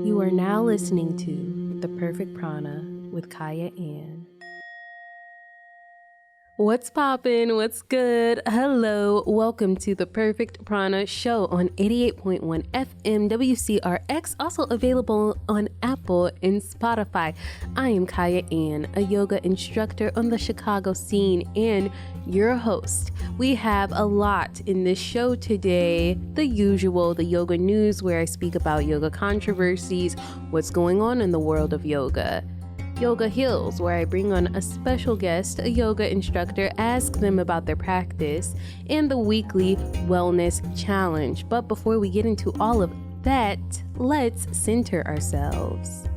You are now listening to The Perfect Prana with Kyah Ann. What's poppin'? What's good? Hello, welcome to The Perfect Prana show on 88.1 FM WCRX, also available on Apple and Spotify. I am Kyah Ann, a yoga instructor on the Chicago scene and your host. We have a lot in this show today. The usual, the yoga news, where I speak about yoga controversies, what's going on in the world of yoga. Yoga Hills, where I bring on a special guest, a yoga instructor, ask them about their practice, and the weekly wellness challenge. But before we get into all of that, let's center ourselves.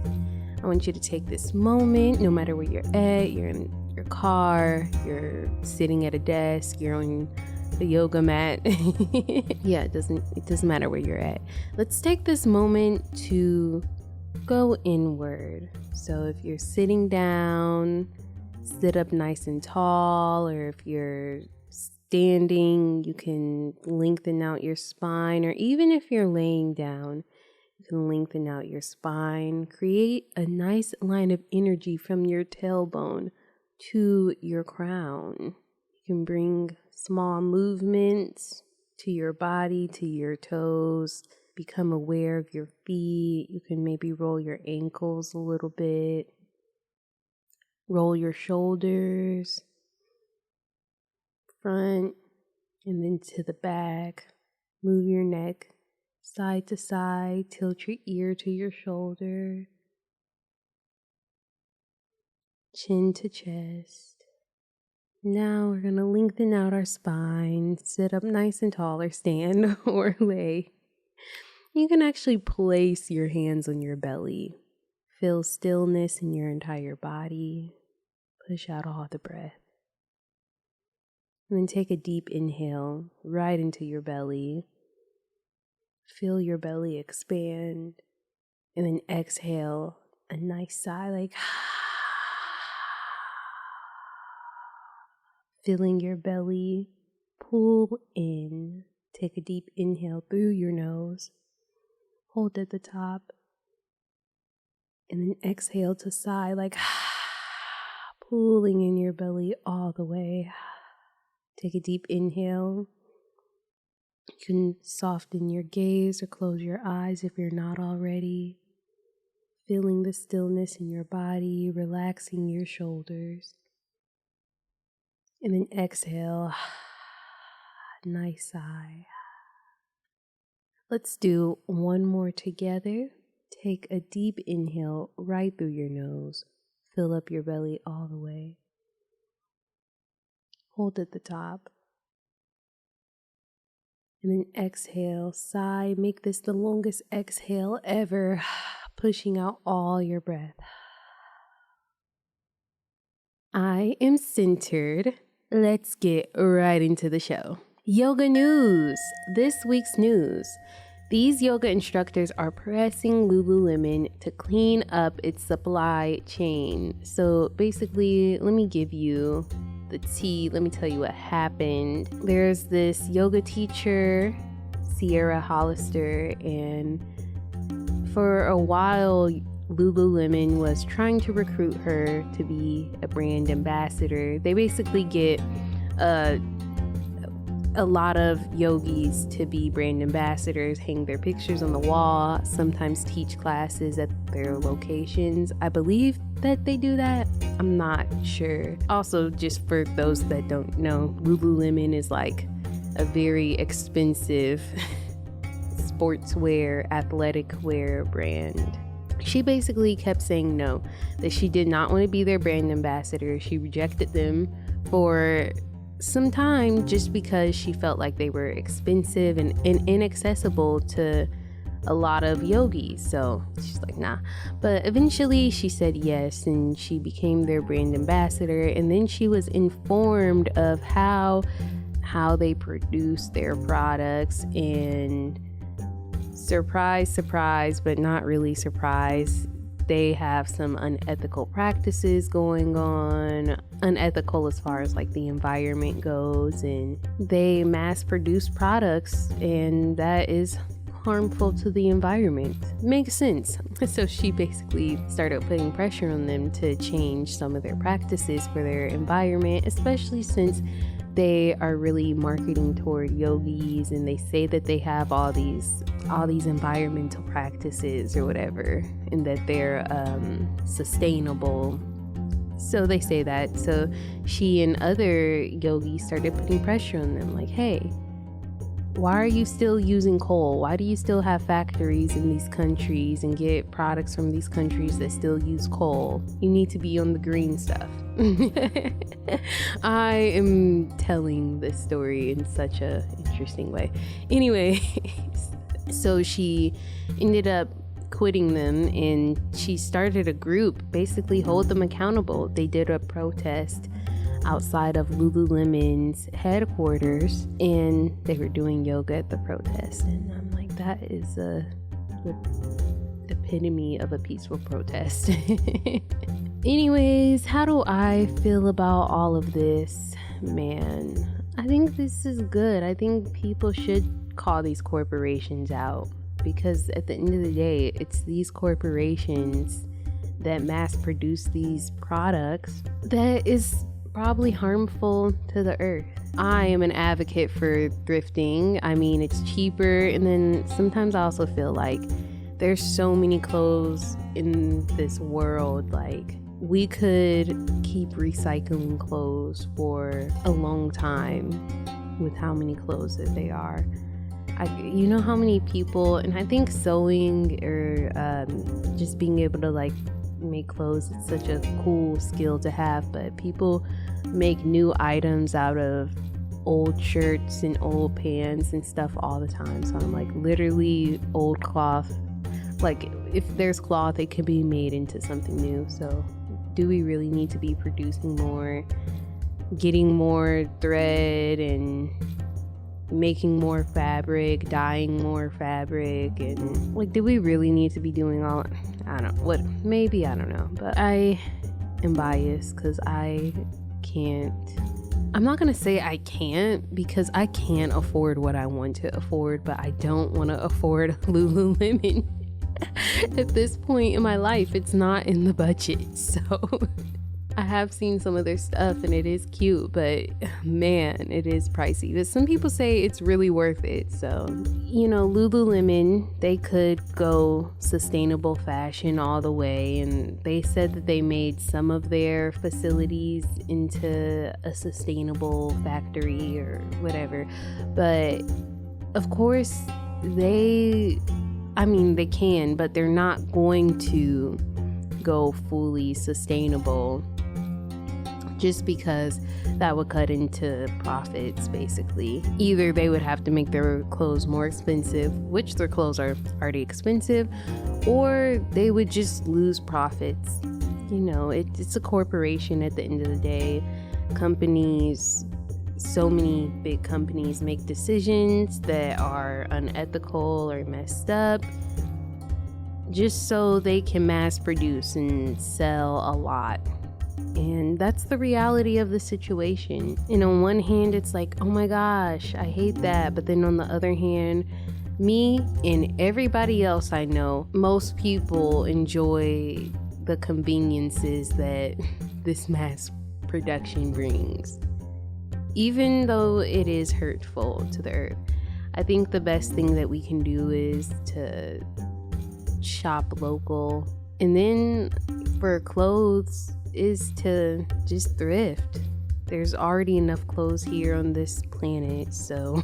I want you to take this moment, no matter where you're at, you're in your car, you're sitting at a desk, you're on the yoga mat. Yeah, it doesn't matter where you're at. Let's take this moment to go inward. So if you're sitting down, sit up nice and tall, or if you're standing, you can lengthen out your spine, or even if you're laying down, you can lengthen out your spine. Create a nice line of energy from your tailbone to your crown. You can bring small movements to your body, to your toes. Become aware of your feet. You can maybe roll your ankles a little bit. Roll your shoulders, front, and then to the back. Move your neck side to side. Tilt your ear to your shoulder. Chin to chest. Now we're going to lengthen out our spine. Sit up nice and tall, or stand or lay. You can actually place your hands on your belly. Feel stillness in your entire body. Push out all the breath. And then take a deep inhale right into your belly. Feel your belly expand. And then exhale a nice sigh, like feeling your belly pull in. Take a deep inhale through your nose. Hold at the top, and then exhale to sigh, like pulling in your belly all the way. Take a deep inhale. You can soften your gaze or close your eyes if you're not already. Feeling the stillness in your body, relaxing your shoulders. And then exhale, nice sigh. Let's do one more together. Take a deep inhale right through your nose. Fill up your belly all the way. Hold at the top. And then exhale, sigh. Make this the longest exhale ever, pushing out all your breath. I am centered. Let's get right into the show. Yoga news. This week's news. These yoga instructors are pressing Lululemon to clean up its supply chain. So basically, let me give you the tea. Let me tell you what happened. There's this yoga teacher, Sierra Hollister, and for a while, Lululemon was trying to recruit her to be a brand ambassador. They basically get a lot of yogis to be brand ambassadors, hang their pictures on the wall, sometimes teach classes at their locations. I believe that they do that. I'm not sure. Also, just for those that don't know, Lululemon is like a very expensive sportswear, athletic wear brand. She basically kept saying no, that she did not want to be their brand ambassador. She rejected them for some time just because she felt like they were expensive and inaccessible to a lot of yogis. So she's like, nah. But eventually she said yes, and she became their brand ambassador. And then she was informed of how they produce their products, and surprise, but not really surprise, they have some unethical practices going on. Unethical as far as like the environment goes, and they mass produce products, and that is harmful to the environment. Makes sense. So she basically started putting pressure on them to change some of their practices for their environment, especially since they are really marketing toward yogis, and they say that they have all these environmental practices or whatever, and that they're sustainable. So they say that. So she and other yogis started putting pressure on them, like, hey, why are you still using coal? Why do you still have factories in these countries and get products from these countries that still use coal? You need to be on the green stuff. I am telling this story in such a interesting way. Anyway, so she ended up quitting them, and she started a group, basically hold them accountable. They did a protest outside of Lululemon's headquarters, and they were doing yoga at the protest. And I'm like, that is the epitome of a peaceful protest. Anyways, how do I feel about all of this? Man, I think this is good. I think people should call these corporations out, because at the end of the day, it's these corporations that mass produce these products that is probably harmful to the earth. I am an advocate for thrifting. I mean, it's cheaper, and then sometimes I also feel like there's so many clothes in this world. Like, we could keep recycling clothes for a long time with how many clothes that they are. You know how many people, and I think sewing or just being able to like make clothes, it's such a cool skill to have, but people make new items out of old shirts and old pants and stuff all the time. So I'm like, literally old cloth, like if there's cloth, it can be made into something new. So do we really need to be producing more, getting more thread and making more fabric, dyeing more fabric, and like, do we really need to be doing all, I don't know what, maybe, I don't know, but I am biased because I'm not gonna say I can't, because I can't afford what I want to afford, but I don't want to afford Lululemon. At this point in my life, it's not in the budget. So I have seen some of their stuff and it is cute, but man, it is pricey. But some people say it's really worth it. So, you know, Lululemon, they could go sustainable fashion all the way. And they said that they made some of their facilities into a sustainable factory or whatever. But of course, they can, but they're not going to go fully sustainable, just because that would cut into profits. Basically, either they would have to make their clothes more expensive, which their clothes are already expensive, or they would just lose profits. You know, it's a corporation at the end of the day. Companies, so many big companies make decisions that are unethical or messed up just so they can mass produce and sell a lot. And that's the reality of the situation. And on one hand, it's like, oh my gosh, I hate that. But then on the other hand, me and everybody else I know, most people enjoy the conveniences that this mass production brings. Even though it is hurtful to the earth, I think the best thing that we can do is to shop local. And then for clothes is to just thrift. There's already enough clothes here on this planet, so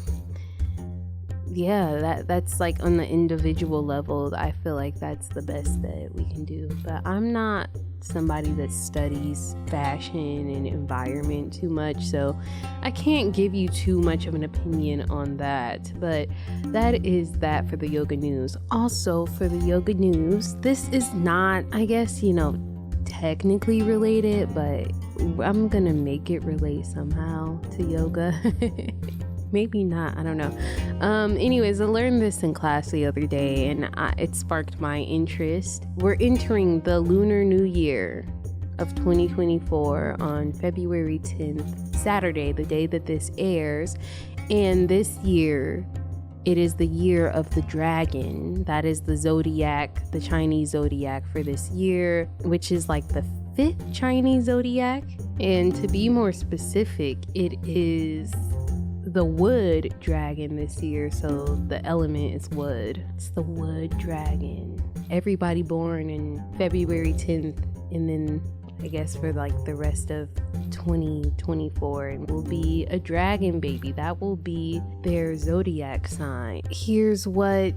yeah, that's like on the individual level, I feel like that's the best that we can do. But I'm not somebody that studies fashion and environment too much, so I can't give you too much of an opinion on that. But that is that for the yoga news. Also, for the yoga news, this is not, I guess, technically related, but I'm gonna make it relate somehow to yoga. Maybe not, I don't know. Anyways, I learned this in class the other day, and it sparked my interest. We're entering the Lunar New Year of 2024 on February 10th, Saturday, the day that this airs. And this year It is the year of the dragon. That is the zodiac, the Chinese zodiac for this year, which is like the 5th Chinese zodiac. And to be more specific, it is the wood dragon this year. So the element is wood. It's the wood dragon. Everybody born in February 10th, and then I guess for like the rest of 2024 and will be a dragon baby. That will be their zodiac sign. Here's what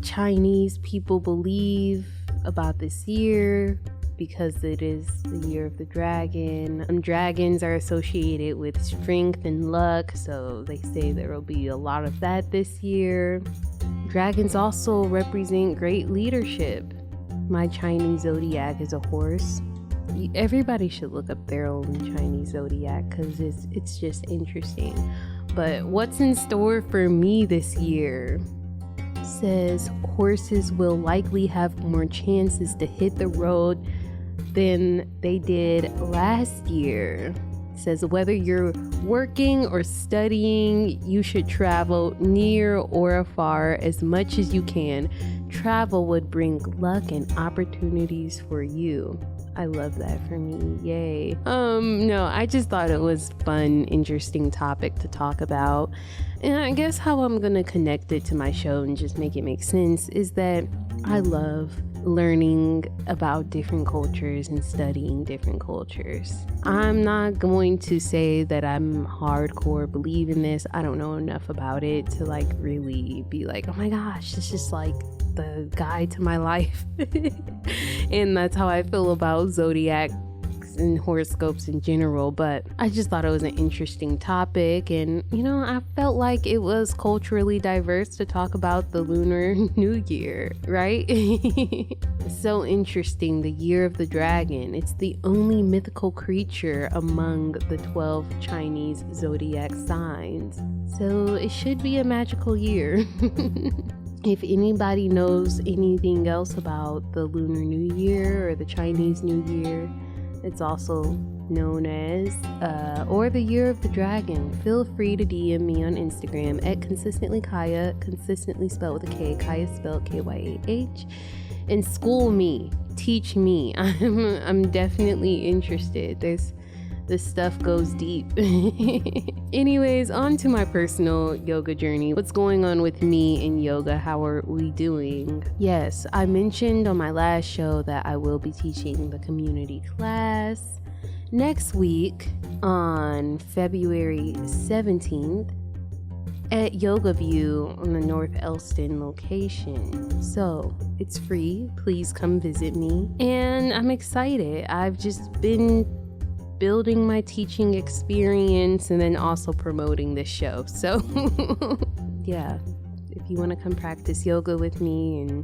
Chinese people believe about this year, because it is the year of the dragon. Dragons are associated with strength and luck, so they say there will be a lot of that this year. Dragons also represent great leadership. My Chinese zodiac is a horse. Everybody should look up their own Chinese zodiac because it's just interesting. But what's in store for me this year? Says horses will likely have more chances to hit the road than they did last year. Says whether you're working or studying, you should travel near or afar as much as you can. Travel would bring luck and opportunities for you. I love that for me. Yay. No, I just thought it was fun, interesting topic to talk about. And I guess how I'm gonna connect it to my show and just make it make sense is that I love learning about different cultures and studying different cultures. I'm not going to say that I'm hardcore believe in this. I don't know enough about it to like really be like, oh my gosh, this is like the guide to my life. And that's how I feel about zodiac and horoscopes in general, but I just thought it was an interesting topic, and you know, I felt like it was culturally diverse to talk about the Lunar New Year, right? So interesting, the year of the dragon. It's the only mythical creature among the 12 Chinese zodiac signs, so it should be a magical year. If anybody knows anything else about the Lunar New Year or the Chinese New Year, it's also known as, or the Year of the Dragon, feel free to DM me on Instagram at consistently Kyah, consistently spelled with a K, Kyah spelled Kyah, and school me, teach me. I'm definitely interested. This stuff goes deep. Anyways, on to my personal yoga journey. What's going on with me in yoga? How are we doing? Yes, I mentioned on my last show that I will be teaching the community class next week on February 17th at Yoga View on the North Elston location. So it's free. Please come visit me. And I'm excited. I've just been building my teaching experience and then also promoting this show. So yeah, if you want to come practice yoga with me and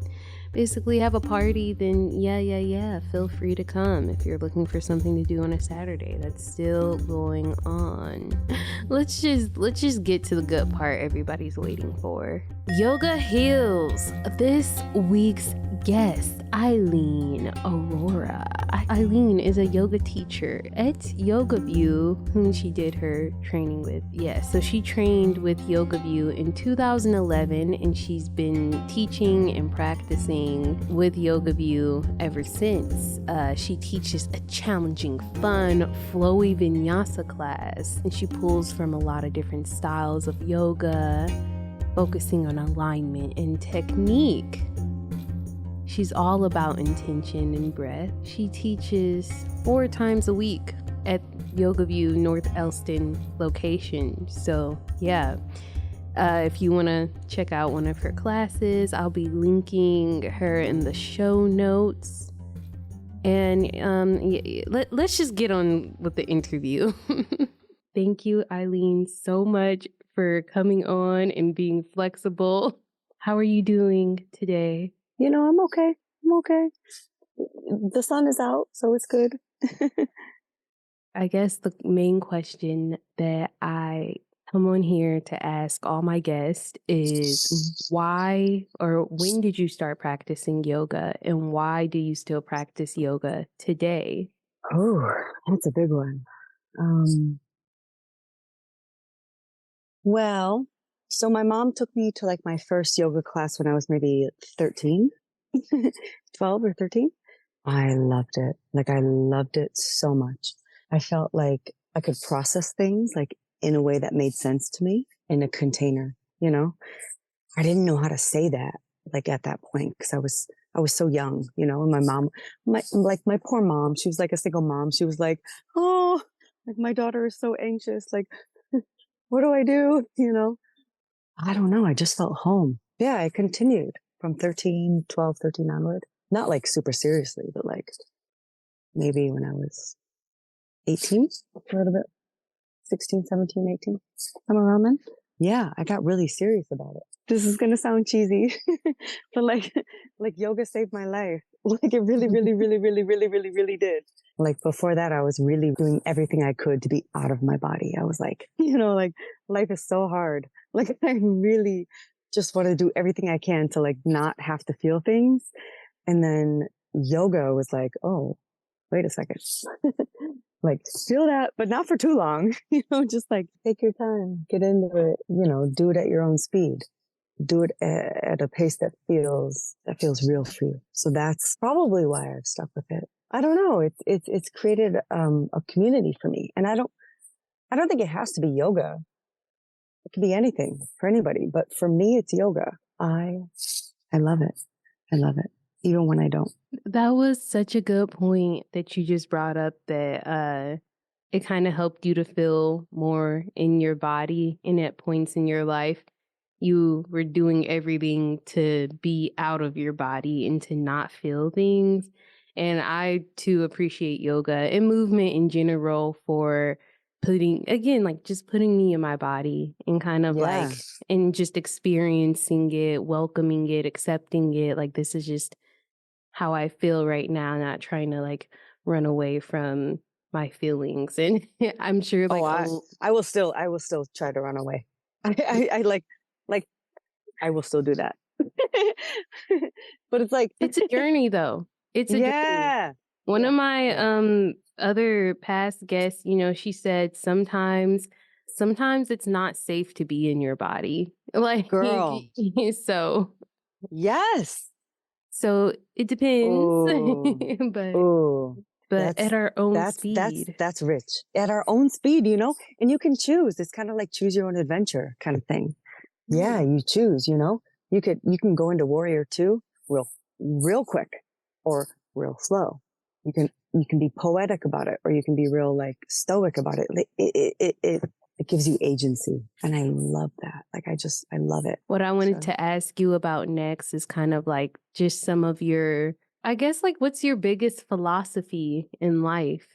basically have a party, then yeah, feel free to come. If you're looking for something to do on a Saturday, that's still going on. Let's just get to the good part everybody's waiting for. Yoga Heals. This week's guest, Eileen Aurora. Eileen is a yoga teacher at Yoga View, whom she did her training with. Yes, so she trained with Yoga View in 2011, and she's been teaching and practicing with Yoga View ever since. She teaches a challenging, fun, flowy vinyasa class, and she pulls from a lot of different styles of yoga, focusing on alignment and technique. She's all about intention and breath. She teaches 4 times a week at Yoga View North Elston location. So yeah, if you want to check out one of her classes, I'll be linking her in the show notes. And let's just get on with the interview. Thank you, Eileen, so much for coming on and being flexible. How are you doing today? You know, I'm okay. The sun is out, so it's good. I guess the main question that I come on here to ask all my guests is why or when did you start practicing yoga, and why do you still practice yoga today? Oh, that's a big one. Well, So my mom took me to like my first yoga class when I was maybe 13, 12 or 13. I loved it. Like I loved it so much. I felt like I could process things like in a way that made sense to me in a container, you know? I didn't know how to say that like at that point because I was so young, you know, and my mom, my poor mom, she was like a single mom. She was like, oh, like my daughter is so anxious. Like, what do I do? You know, I don't know. I just felt home. Yeah. I continued from 13, 12, 13 onward. Not like super seriously, but like maybe when I was 18, a little bit, 16, 17, 18, somewhere around then. Yeah, I got really serious about it. This is going to sound cheesy, but like yoga saved my life. Like it really, really, really, really, really, really, really did. Like before that, I was really doing everything I could to be out of my body. I was like, you know, like life is so hard. Like I really just want to do everything I can to like not have to feel things. And then yoga was like, oh, wait a second. Like feel that, but not for too long, you know, just like take your time, get into it, you know, do it at your own speed, do it at a pace that feels real for you. So that's probably why I've stuck with it. I don't know. It's created, a community for me. And I don't think it has to be yoga. It can be anything for anybody, but for me, it's yoga. I love it. I love it. Even when I don't. That was such a good point that you just brought up that it kind of helped you to feel more in your body and at points in your life. You were doing everything to be out of your body and to not feel things. And I too appreciate yoga and movement in general for just putting me in my body and kind of Yeah. and just experiencing it, welcoming it, accepting it. Like, this is just how I feel right now, not trying to like run away from my feelings. And I'm sure Oh, like, I will still try to run away. I like, I will still do that. But it's like, it's a journey though. It's a journey. yeah. One of my other past guests, you know, she said sometimes it's not safe to be in your body. Like, Girl. so Yes. so it depends. Oh, but oh, at our own that's speed. that's rich at our own speed, you know, and you can choose. It's kind of like choose your own adventure kind of thing. Yeah, you choose, you know, you can go into Warrior 2 real quick or real slow. You can be poetic about it or you can be real like stoic about it. It gives you agency. And I love that. Like I love it. What I wanted to ask you about next is kind of like just some of your, I guess, like, what's your biggest philosophy in life?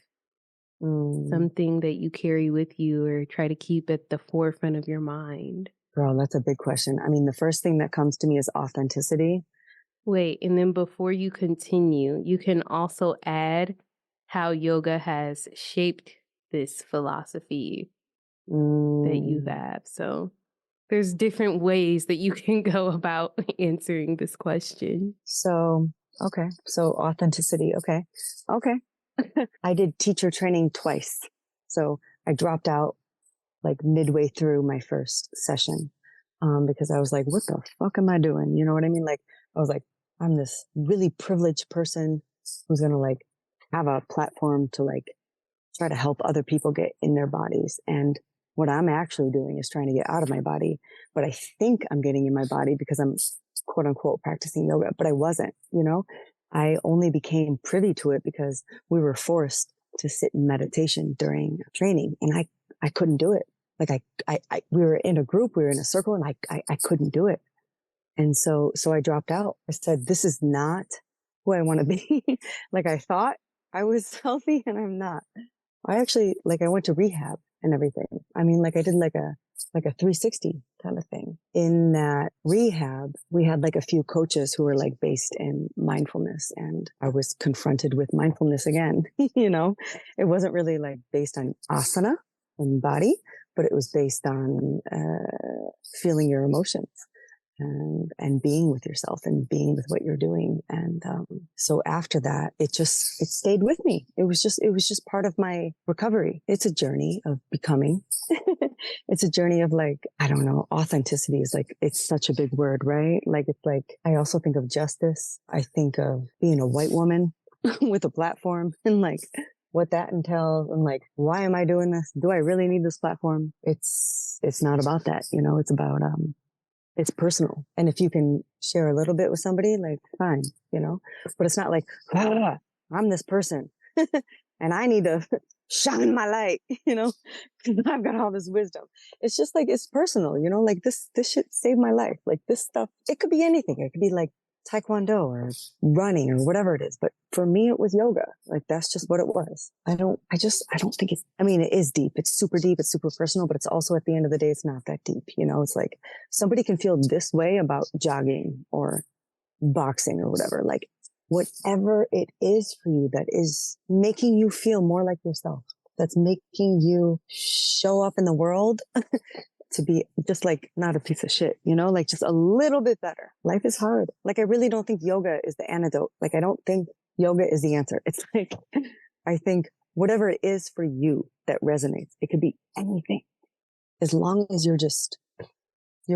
Something that you carry with you or try to keep at the forefront of your mind. Girl, that's a big question. I mean, the first thing that comes to me is authenticity. Wait, and then before you continue, you can also add how yoga has shaped this philosophy that you have. So there's different ways that you can go about answering this question. So, okay. So authenticity. Okay. Okay. I did teacher training twice. So I dropped out like midway through my first session. Because I was like, what the fuck am I doing? You know what I mean? Like, I was like, I'm this really privileged person who's going to like have a platform to like try to help other people get in their bodies. And what I'm actually doing is trying to get out of my body. But I think I'm getting in my body because I'm quote unquote practicing yoga, but I wasn't, you know, I only became privy to it because we were forced to sit in meditation during training and I couldn't do it. Like we were in a group, we were in a circle and I couldn't do it. And so I dropped out. I said, this is not who I want to be. Like I thought I was healthy and I'm not. I actually, like I went to rehab and everything. I mean, like I did like a 360 kind of thing. In that rehab, we had like a few coaches who were like based in mindfulness and I was confronted with mindfulness again. You know, it wasn't really like based on asana and body, but it was based on, feeling your emotions. And being with yourself and being with what you're doing. And, so after that, it stayed with me. It was just part of my recovery. It's a journey of becoming. it's a journey of like, I don't know, authenticity is like, it's such a big word, right? Like, it's like, I also think of justice. I think of being a white woman with a platform and like what that entails and like, why am I doing this? Do I really need this platform? It's not about that, you know, it's about, it's personal. And if you can share a little bit with somebody, like, fine, you know, but it's not like, I'm this person and I need to shine my light, you know, because I've got all this wisdom. It's just like, it's personal, you know, like this shit saved my life. Like this stuff, it could be anything. It could be like taekwondo or running or whatever it is. But for me, it was yoga. Like that's just what it was. I don't think it's, I mean, it is deep. It's super deep. It's super personal, but it's also at the end of the day, it's not that deep. You know, it's like somebody can feel this way about jogging or boxing or whatever. Like whatever it is for you that is making you feel more like yourself, that's making you show up in the world to be just like not a piece of shit, you know, like just a little bit better. Life is hard. Like I really don't think yoga is the antidote. Like I don't think yoga is the answer. It's like, I think whatever it is for you that resonates, it could be anything as long as you're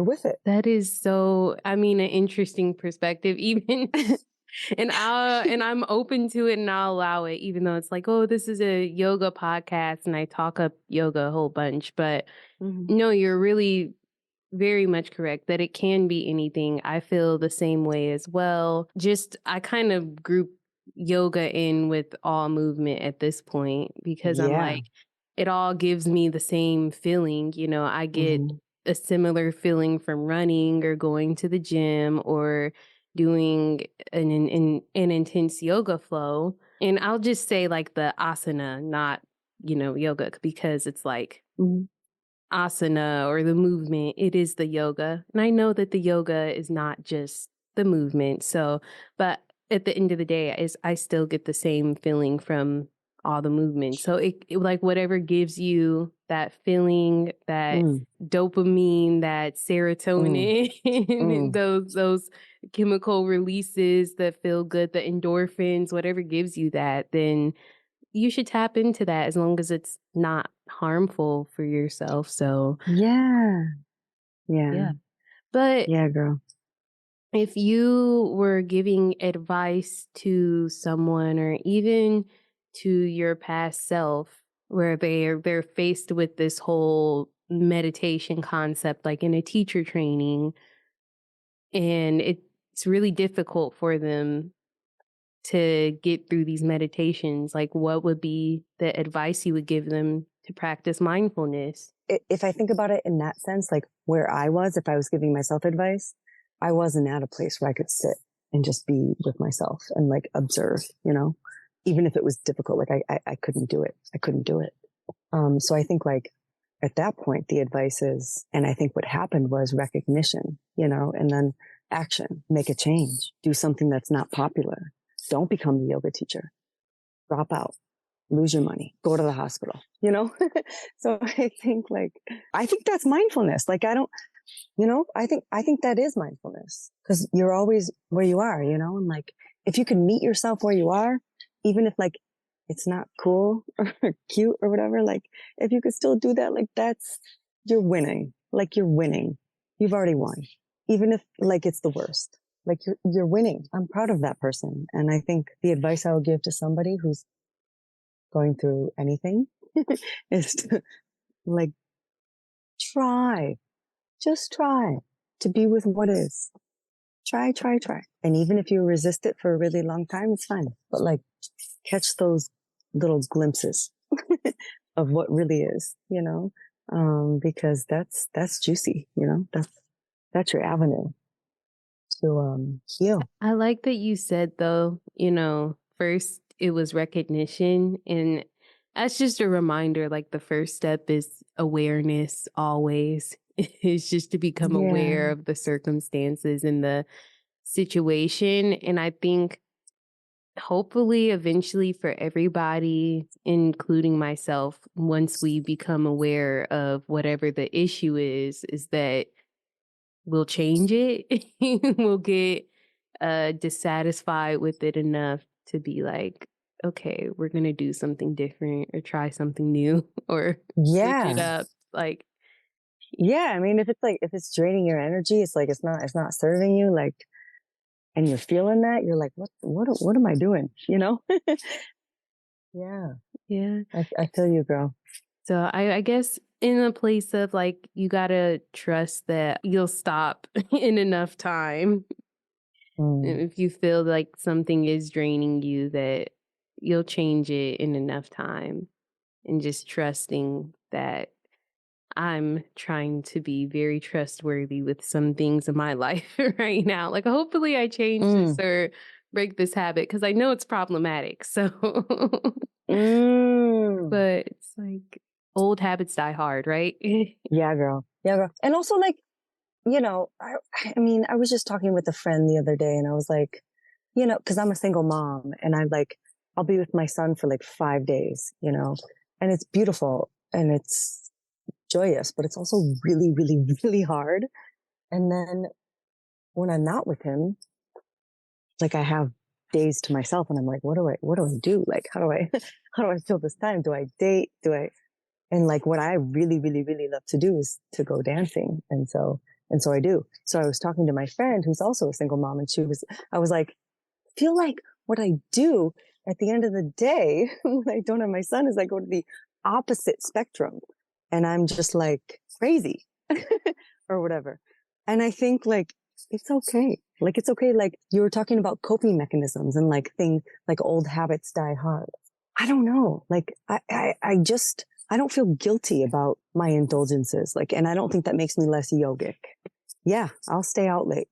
with it. That is so, I mean, an interesting perspective, even. And I'm open to it and I'll allow it, even though it's like, oh, this is a yoga podcast and I talk up yoga a whole bunch. But no, you're really very much correct that it can be anything. I feel the same way as well. Just I kind of group yoga in with all movement at this point because I'm like, it all gives me the same feeling. You know, I get a similar feeling from running or going to the gym or doing an intense yoga flow. And I'll just say like the asana, not, you know, yoga, because it's like asana or the movement, it is the yoga. And I know that the yoga is not just the movement. So, but at the end of the day, I still get the same feeling from all the movement. So it like whatever gives you that feeling, that dopamine, that serotonin, those chemical releases that feel good, the endorphins, whatever gives you that, then you should tap into that as long as it's not harmful for yourself. So Yeah. But Yeah, girl. if you were giving advice to someone or even to your past self where they're faced with this whole meditation concept like in a teacher training and it's really difficult for them to get through these meditations, like what would be the advice you would give them to practice mindfulness? If I think about it in that sense, like where I was, if I was giving myself advice, I wasn't at a place where I could sit and just be with myself and like observe, you know, even if it was difficult, like I couldn't do it. I couldn't do it. So I think like at that point, the advice is, and I think what happened was recognition, you know, and then action, make a change, do something that's not popular. Don't become the yoga teacher, drop out, lose your money, go to the hospital, you know? So I think that's mindfulness. Like, I don't, you know, I think that is mindfulness because you're always where you are, you know? And like, if you can meet yourself where you are, even if like it's not cool or cute or whatever, like if you could still do that, like you're winning. Like you're winning. You've already won. Even if like it's the worst, like you're winning. I'm proud of that person. And I think the advice I would give to somebody who's going through anything is to like just try to be with what is. Try. And even if you resist it for a really long time, it's fine. But like catch those little glimpses of what really is, you know? Because that's juicy, you know, that's your avenue to, heal. I like that you said though, you know, first it was recognition and that's just a reminder, like the first step is awareness always. It's just to become aware of the circumstances and the situation. And I think hopefully eventually for everybody, including myself, once we become aware of whatever the issue is that we'll change it. We'll get dissatisfied with it enough to be like, okay, we're gonna do something different or try something new or switch it up. Like Yeah, I mean, if it's draining your energy, it's not serving you, like, and you're feeling that, you're like, what am I doing? You know? Yeah, Yeah. I feel you, girl. So I guess in a place of like, you gotta trust that you'll stop in enough time. Mm, If you feel like something is draining you, that you'll change it in enough time, and just trusting that I'm trying to be very trustworthy with some things in my life right now. Like, hopefully, I change this mm, or break this habit because I know it's problematic. So, mm. but it's like old habits die hard, right? Yeah, girl. Yeah, girl. And also, like, you know, I mean, I was just talking with a friend the other day, and I was like, you know, because I'm a single mom, and I'll be with my son for like 5 days, you know, and it's beautiful and it's joyous, but it's also really, really, really hard. And then when I'm not with him, like I have days to myself, and I'm like, what do I do? Like, how do I, how do I fill this time? Do I date? And like what I really, really, really love to do is to go dancing. And so I do. So I was talking to my friend who's also a single mom, and I was like, feel like what I do at the end of the day when I don't have my son is I go to the opposite spectrum, and I'm just like crazy or whatever. And I think like, it's okay. Like, it's okay. Like you were talking about coping mechanisms and like like old habits die hard. I don't know. Like I don't feel guilty about my indulgences. Like, and I don't think that makes me less yogic. Yeah, I'll stay out late.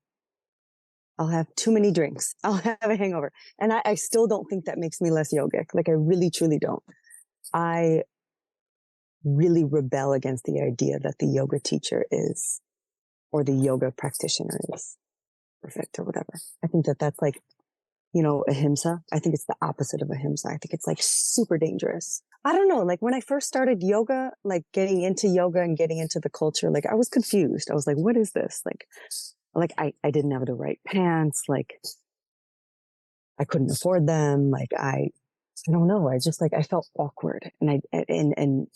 I'll have too many drinks. I'll have a hangover. And I still don't think that makes me less yogic. Like, I really, truly don't. I really rebel against the idea that the yoga teacher is, or the yoga practitioner is perfect or whatever. I think that that's like, you know, ahimsa. I think it's the opposite of ahimsa. I think it's like super dangerous. I don't know. Like when I first started yoga, like getting into yoga and getting into the culture, like I was confused. I was like, what is this? Like I didn't have the right pants. Like I couldn't afford them. Like I don't know. I just like, I felt awkward, and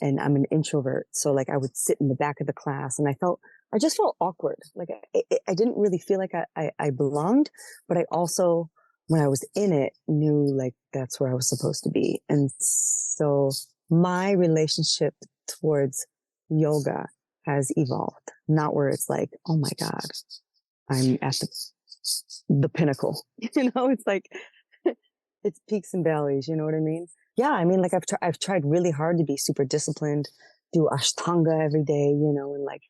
I'm an introvert. So like I would sit in the back of the class, and I just felt awkward. Like I didn't really feel like I belonged, but I also, when I was in it, knew like that's where I was supposed to be. And so my relationship towards yoga has evolved, not where it's like, oh my God, I'm at the pinnacle. You know, it's like, it's peaks and valleys. You know what I mean? Yeah. I mean, like I've tried really hard to be super disciplined, do Ashtanga every day, you know, and like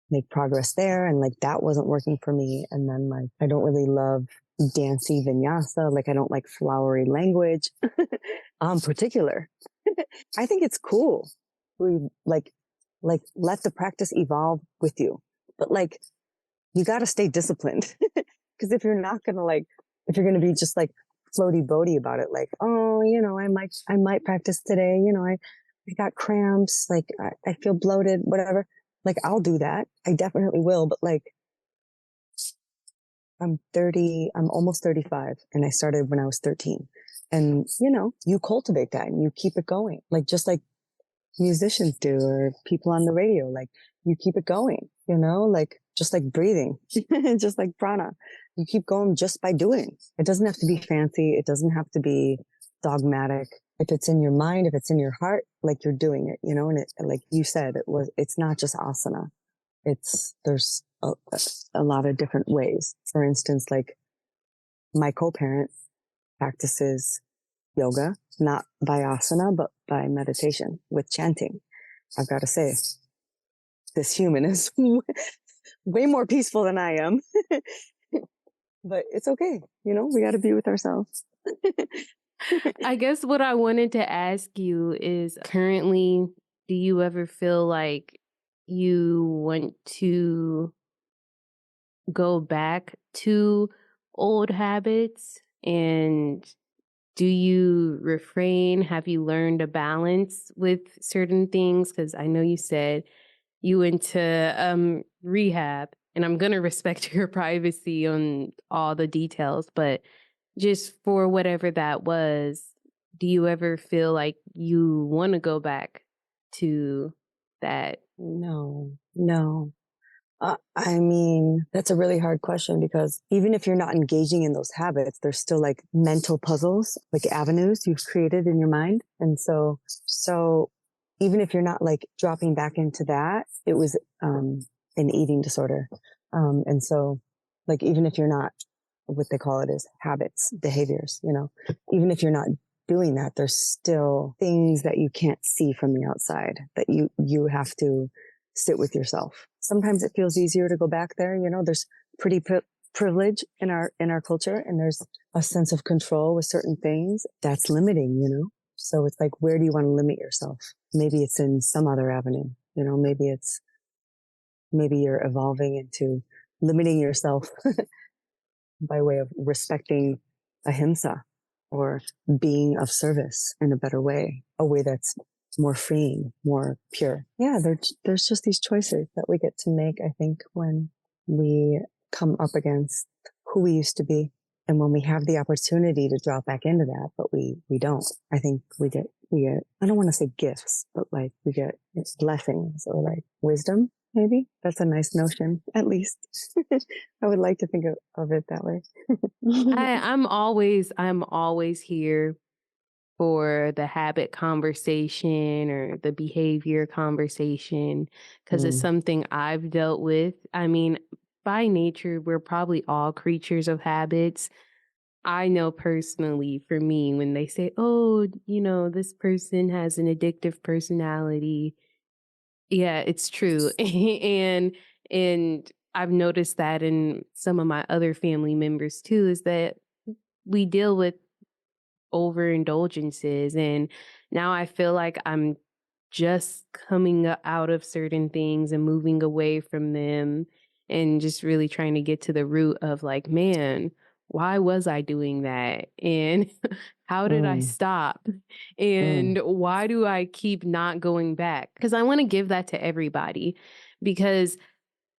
make progress there. And like that wasn't working for me. And then like, I don't really love dancey vinyasa. Like I don't like flowery language. Particular. I think it's cool. We like let the practice evolve with you, but like you got to stay disciplined. Because if you're not going to like, if you're going to be just like floaty boaty about it, like, oh, you know, I might practice today. You know, I got cramps. Like I feel bloated, whatever. Like I'll do that. I definitely will. But like, I'm 30, I'm almost 35, and I started when I was 13. And you know, you cultivate that and you keep it going. Like just like musicians do, or people on the radio, like you keep it going, you know, like just like breathing, just like prana. You keep going just by doing. It doesn't have to be fancy. It doesn't have to be dogmatic. If it's in your mind, if it's in your heart, like you're doing it, you know, and it, like you said, it's not just asana. There's a lot of different ways. For instance, like my co-parent practices yoga, not by asana, but by meditation with chanting. I've got to say, this human is way more peaceful than I am. But it's okay. You know, we got to be with ourselves. I guess what I wanted to ask you is, currently, do you ever feel like you want to go back to old habits? And do you refrain? Have you learned a balance with certain things? Because I know you said you went to rehab, and I'm going to respect your privacy on all the details, but just for whatever that was, do you ever feel like you want to go back to that? No, No. I mean, that's a really hard question because even if you're not engaging in those habits, there's still like mental puzzles, like avenues you've created in your mind. And so even if you're not like dropping back into that, it was, an eating disorder. And so like, even if you're not, what they call it is habits, behaviors, even if you're not doing that, there's still things that you can't see from the outside that you have to sit with yourself. Sometimes it feels easier to go back there. There's pretty privilege in our culture, and there's a sense of control with certain things that's limiting. So it's like, where do you want to limit yourself? Maybe it's in some other avenue. Maybe you're evolving into limiting yourself by way of respecting ahimsa or being of service in a better way, a way that's more freeing, more pure. Yeah, there's just these choices that we get to make, I think, when we come up against who we used to be and when we have the opportunity to drop back into that, but we don't. I think we get, I don't want to say gifts, but like we get blessings or like wisdom. Maybe that's a nice notion, at least. I would like to think of it that way. I'm always here for the habit conversation or the behavior conversation because it's something I've dealt with. I mean, by nature, we're probably all creatures of habits. I know personally for me, when they say, oh, this person has an addictive personality. Yeah, it's true. And I've noticed that in some of my other family members too, is that we deal with overindulgences. And now I feel like I'm just coming out of certain things and moving away from them and just really trying to get to the root of like, man, why was I doing that? And how did I stop? And why do I keep not going back? Because I want to give that to everybody because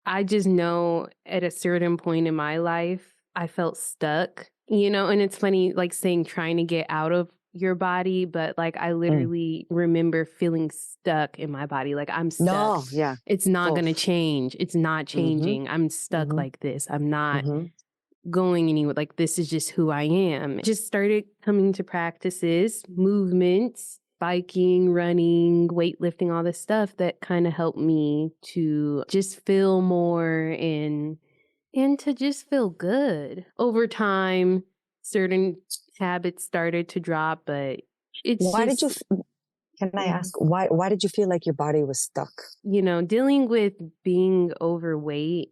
I just know at a certain point in my life, I felt stuck, and it's funny, like saying trying to get out of your body, but like I literally remember feeling stuck in my body. Like I'm stuck. No, yeah. It's not Both. going to change. It's not changing. I'm stuck like this. I'm not going anywhere. Like this is just who I am. Just started coming to practices, movements, biking, running, weightlifting, all this stuff that kind of helped me to just feel more and to just feel good. Over time, certain habits started to drop, but it's Why did just, you? Can I ask why did you feel like your body was stuck? dealing with being overweight.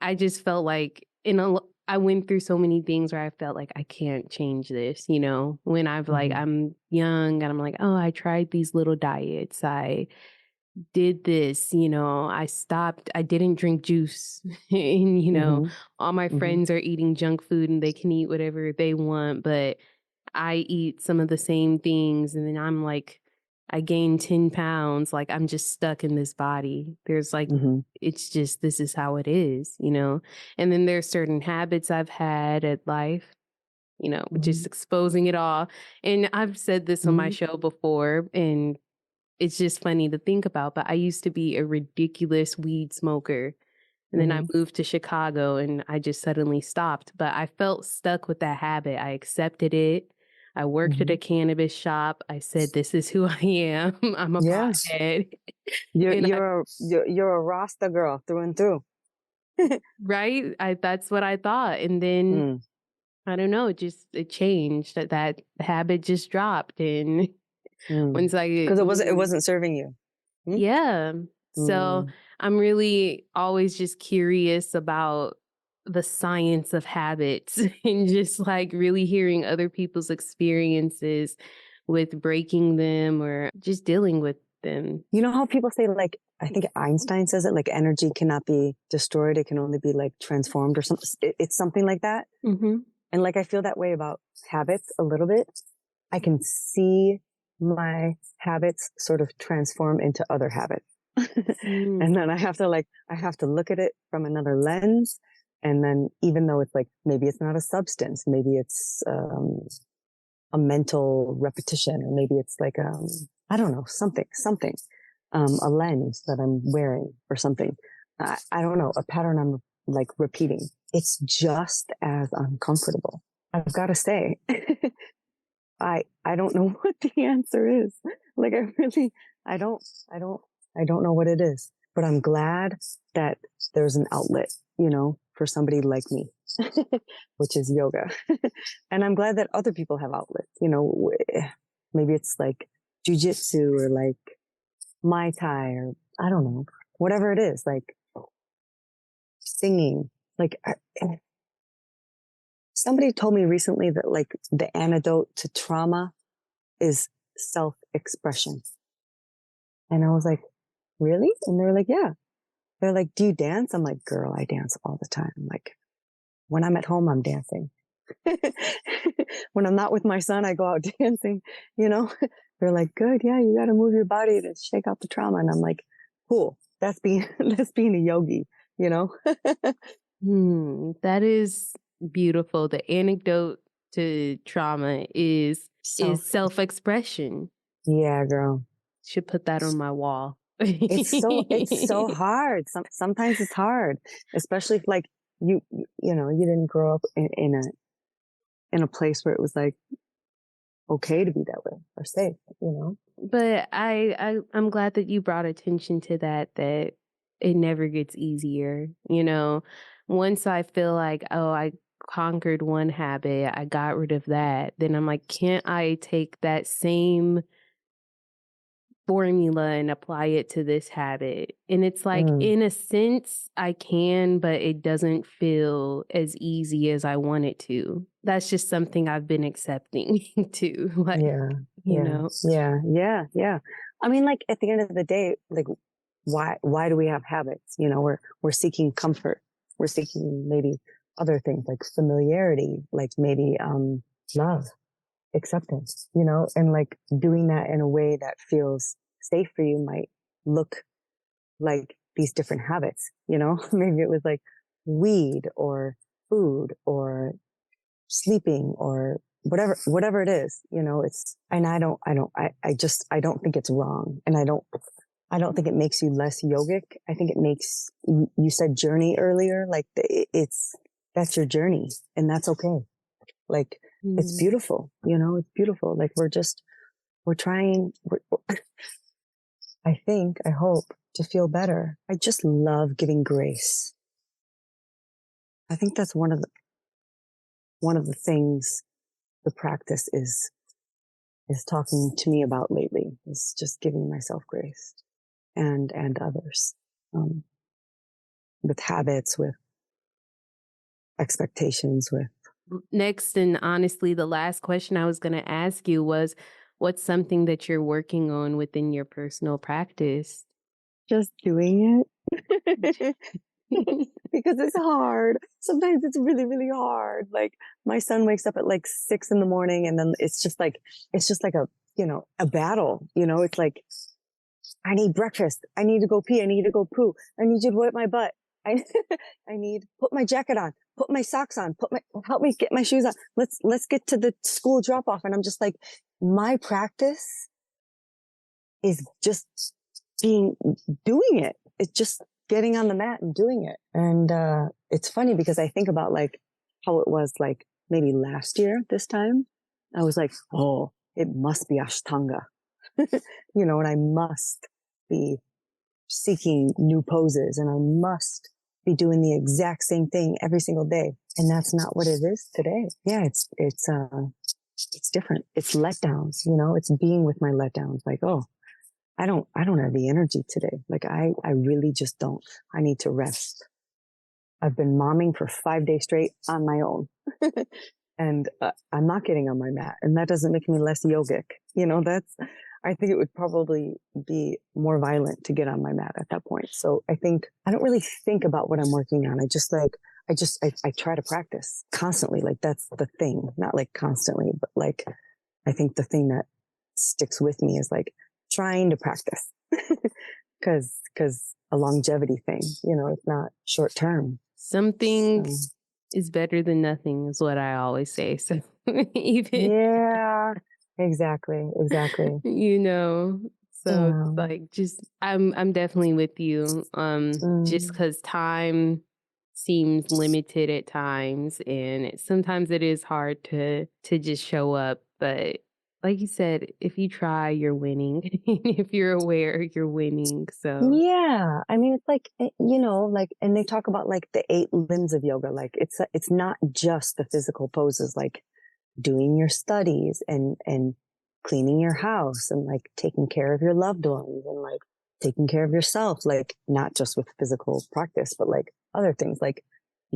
I just felt like I went through so many things where I felt like I can't change this, when I'm young and I'm like, oh, I tried these little diets. I did this, I stopped, I didn't drink juice. And, all my friends are eating junk food and they can eat whatever they want, but I eat some of the same things. And then I'm like, I gained 10 pounds. Like I'm just stuck in this body. There's like, it's just, this is how it is, And then there's certain habits I've had at life, just exposing it all. And I've said this on my show before, and it's just funny to think about, but I used to be a ridiculous weed smoker. And then I moved to Chicago and I just suddenly stopped. But I felt stuck with that habit. I accepted it. I worked at a cannabis shop. I said, this is who I am. I'm a pothead. You're a Rasta girl through and through. Right? That's what I thought. And then I don't know, it changed. That habit just dropped. And once because it wasn't serving you. Yeah. So I'm really always just curious about the science of habits and just like really hearing other people's experiences with breaking them or just dealing with them. You know how people say, like, I think Einstein says it, like energy cannot be destroyed. It can only be like transformed or something. It's something like that. And like, I feel that way about habits a little bit. I can see my habits sort of transform into other habits. And then I have to look at it from another lens. And then even though it's like, maybe it's not a substance, maybe it's, a mental repetition, or maybe it's like, I don't know, something. a lens that I'm wearing or something. I don't know, a pattern I'm like repeating. It's just as uncomfortable. I've got to say, I don't know what the answer is. Like I don't, I don't know what it is, but I'm glad that there's an outlet, for somebody like me, which is yoga. And I'm glad that other people have outlets, maybe it's like jujitsu or like Mai Tai or I don't know, whatever it is, like singing. Like somebody told me recently that like the antidote to trauma is self-expression. And I was like, really? And they were like, yeah. They're like, do you dance? I'm like, girl, I dance all the time. Like when I'm at home, I'm dancing. When I'm not with my son, I go out dancing, They're like, good. Yeah. You got to move your body to shake out the trauma. And I'm like, cool. That's being a yogi, That is beautiful. The anecdote to trauma is self-expression. Yeah, girl. Should put that on my wall. It's so hard. Sometimes it's hard, especially if like you didn't grow up in a place where it was like okay to be that way or safe, But I'm glad that you brought attention to that it never gets easier. Once I feel like, oh, I conquered one habit, I got rid of that, then I'm like, can't I take that same formula and apply it to this habit? And it's like, in a sense, I can, but it doesn't feel as easy as I want it to. That's just something I've been accepting too. Like, Yeah. I mean, like at the end of the day, like why do we have habits? We're seeking comfort. We're seeking maybe other things like familiarity, like maybe love, acceptance, and like doing that in a way that feels safe for you might look like these different habits, maybe it was like weed or food or sleeping or whatever it is, and I don't think it's wrong. And I don't think it makes you less yogic. I think it makes, you said journey earlier, like that's your journey and that's okay. Like, it's beautiful, it's beautiful. Like we're trying, I hope to feel better. I just love giving grace. I think that's one of the things the practice is talking to me about lately, is just giving myself grace and others, with habits, with expectations, with. Next, and honestly, the last question I was going to ask you was, what's something that you're working on within your personal practice? Just doing it. Because it's hard. Sometimes it's really, really hard. Like my son wakes up at like 6 a.m. and then it's just like a battle, it's like, I need breakfast. I need to go pee. I need to go poo. I need you to wipe my butt. I need, put my jacket on, put my socks on, help me get my shoes on. Let's get to the school drop off. And I'm just like, my practice is just doing it. It's just getting on the mat and doing it. And, it's funny because I think about like how it was like maybe last year, this time I was like, oh, it must be Ashtanga, and I must be seeking new poses and I must be doing the exact same thing every single day. And that's not what it is today. Yeah. It's different. It's letdowns, it's being with my letdowns. Like, oh, I don't have the energy today. Like I really just don't. I need to rest. I've been momming for 5 days straight on my own. And I'm not getting on my mat, and that doesn't make me less yogic. I think it would probably be more violent to get on my mat at that point. So I think I don't really think about what I'm working on. I try to practice constantly. Like that's the thing, not like constantly, but like, I think the thing that sticks with me is like trying to practice because a longevity thing, it's not short term. Something is better than nothing is what I always say. So yeah, exactly. So it's like, just, I'm definitely with you. Just because time seems limited at times, and sometimes it is hard to just show up. But like you said, if you try, you're winning. If you're aware, you're winning. So yeah, I mean, it's like, you know, like, and they talk about like the 8 limbs of yoga. Like it's not just the physical poses, like doing your studies and cleaning your house and like taking care of your loved ones and like taking care of yourself, like not just with physical practice, but like other things like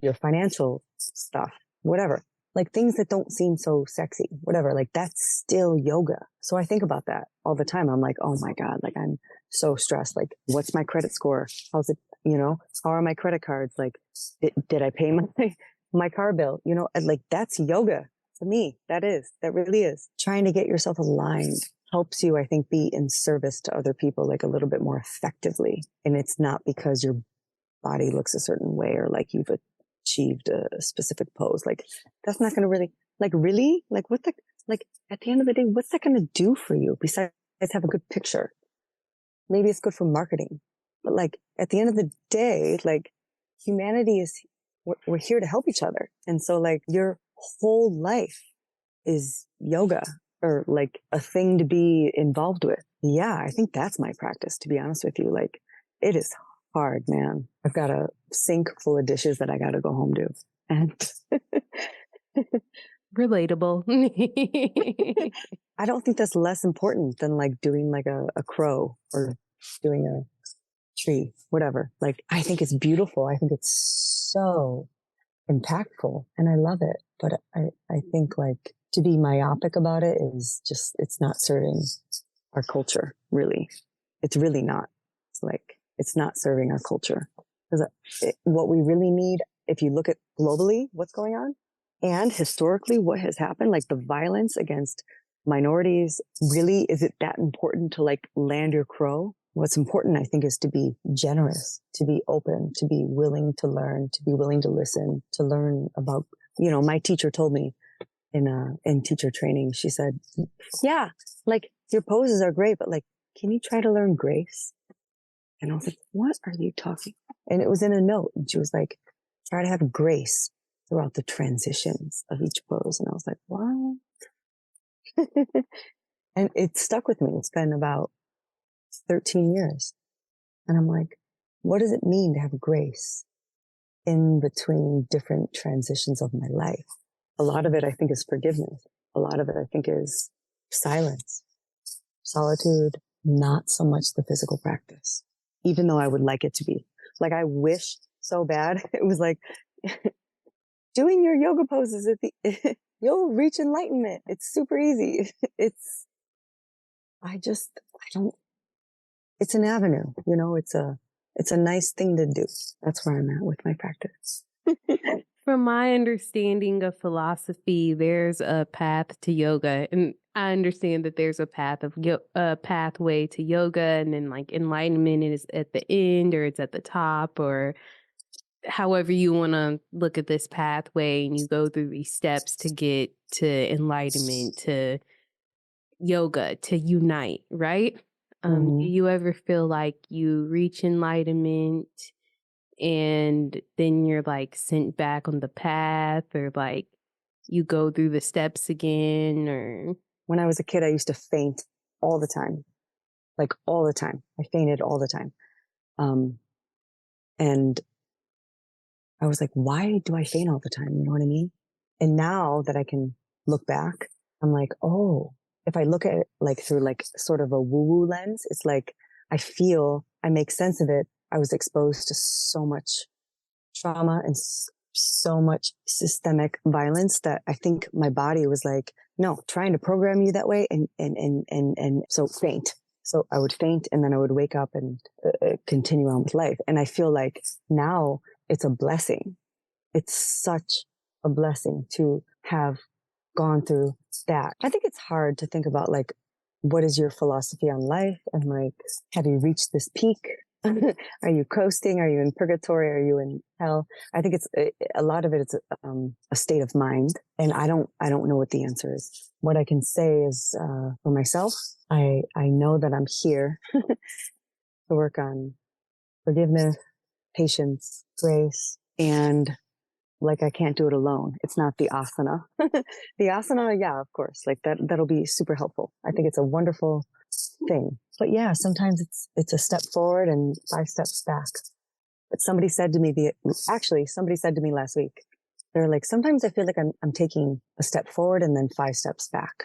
your financial stuff, whatever, like things that don't seem so sexy, whatever, like that's still yoga. So I think about that all the time. I'm like, oh my God, like I'm so stressed. Like, what's my credit score? How's it, you know, how are my credit cards? Like, did I pay my car bill? You know, like that's yoga to me. That really is. Trying to get yourself aligned helps you, I think, be in service to other people like a little bit more effectively. And it's not because your body looks a certain way or like you've achieved a specific pose. Like that's not going to really, like what the, like at the end of the day, what's that going to do for you besides have a good picture? Maybe it's good for marketing, but like at the end of the day, like humanity is, we're here to help each other. And so like your whole life is yoga or like a thing to be involved with. Yeah, I think that's my practice, to be honest with you. Like it is hard, man. I've got a sink full of dishes that I got to go home to. And relatable. I don't think that's less important than like doing like a crow or doing a tree, whatever. Like I think it's beautiful. I think it's so impactful and I love it. But I think like to be myopic about it is just, it's not serving our culture, really. It's really not. It's like, it's not serving our culture. Because what we really need, if you look at globally what's going on and historically what has happened, like the violence against minorities, really, is it that important to like land your crow? What's important, I think, is to be generous, to be open, to be willing to learn, to be willing to listen, to learn about, you know, my teacher told me in teacher training, she said, yeah, like your poses are great, but like, can you try to learn grace? And I was like, what are you talking? And it was in a note. And she was like, try to have grace throughout the transitions of each pose. And I was like, what? And it stuck with me. It's been about 13 years. And I'm like, what does it mean to have grace in between different transitions of my life? A lot of it, I think, is forgiveness. A lot of it, I think, is silence, solitude, not so much the physical practice, even though I would like it to be. Like, I wish so bad it was like doing your yoga poses at the, you'll reach enlightenment. It's super easy. I don't, it's an avenue, you know, it's a nice thing to do. That's where I'm at with my practice. From my understanding of philosophy, there's a path to yoga, and I understand that there's a pathway to yoga, and then like enlightenment is at the end, or it's at the top, or however you want to look at this pathway, and you go through these steps to get to enlightenment, to yoga, to unite, right? Do you ever feel like you reach enlightenment and then you're like sent back on the path, or like you go through the steps again? Or when I was a kid, I used to faint all the time, like all the time. I fainted all the time. And I was like, why do I faint all the time? You know what I mean? And now that I can look back, I'm like, oh, if I look at it like through like sort of a woo-woo lens, it's like I make sense of it. I was exposed to so much trauma and so much systemic violence that I think my body was like, no, trying to program you that way. And so faint. So I would faint and then I would wake up and continue on with life. And I feel like now it's a blessing. It's such a blessing to have gone through that. I think it's hard to think about like, what is your philosophy on life? And like, have you reached this peak? Are you coasting? Are you in purgatory? Are you in hell? I think it's a lot of it. It's a state of mind, and I don't know what the answer is. What I can say is, for myself, I know that I'm here to work on forgiveness, patience, grace, and like I can't do it alone. It's not the asana. The asana, yeah, of course, like that'll be super helpful. I think it's a wonderful thing. But yeah, sometimes it's a step forward and 5 steps back. But somebody said to me last week, they're like, sometimes I feel like I'm taking a step forward and then 5 steps back.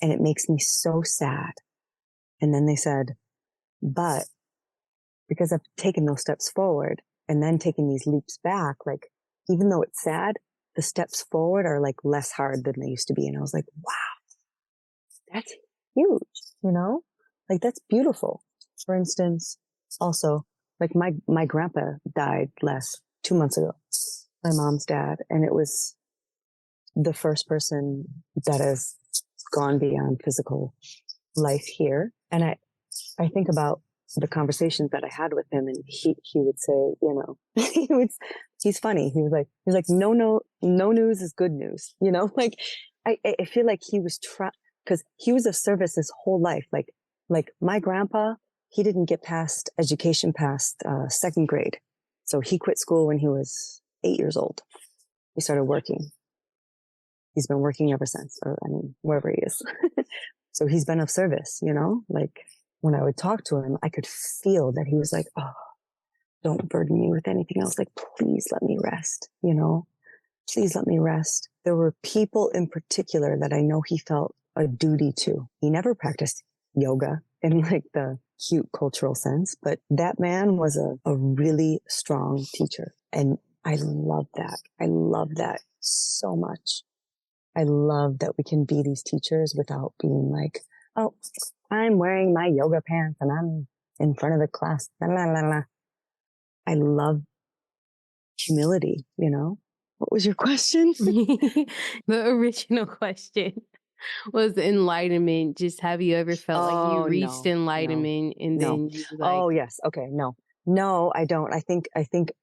And it makes me so sad. And then they said, but because I've taken those steps forward and then taking these leaps back, like, even though it's sad, the steps forward are like less hard than they used to be. And I was like, wow, that's huge, like that's beautiful. For instance, also, like my grandpa died 2 months ago, my mom's dad. And it was the first person that has gone beyond physical life here. And I think about the conversations that I had with him, and he would say, he's funny. He's like, no news is good news. Like I feel like he was because he was of service his whole life. Like my grandpa, he didn't get past education past 2nd grade. So he quit school when he was 8 years old. He started working. He's been working ever since, wherever he is. So he's been of service, like when I would talk to him, I could feel that he was like, oh, don't burden me with anything else. Like, please let me rest, please let me rest. There were people in particular that I know he felt a duty to. He never practiced yoga in like the cute cultural sense, but that man was a really strong teacher. And I love that. I love that so much. I love that we can be these teachers without being like, oh, I'm wearing my yoga pants and I'm in front of the class. La, la, la, la. I love humility, What was your question? The original question was enlightenment. Just have you ever felt like you reached enlightenment and then you like, oh yes. Okay. No, I don't. I think,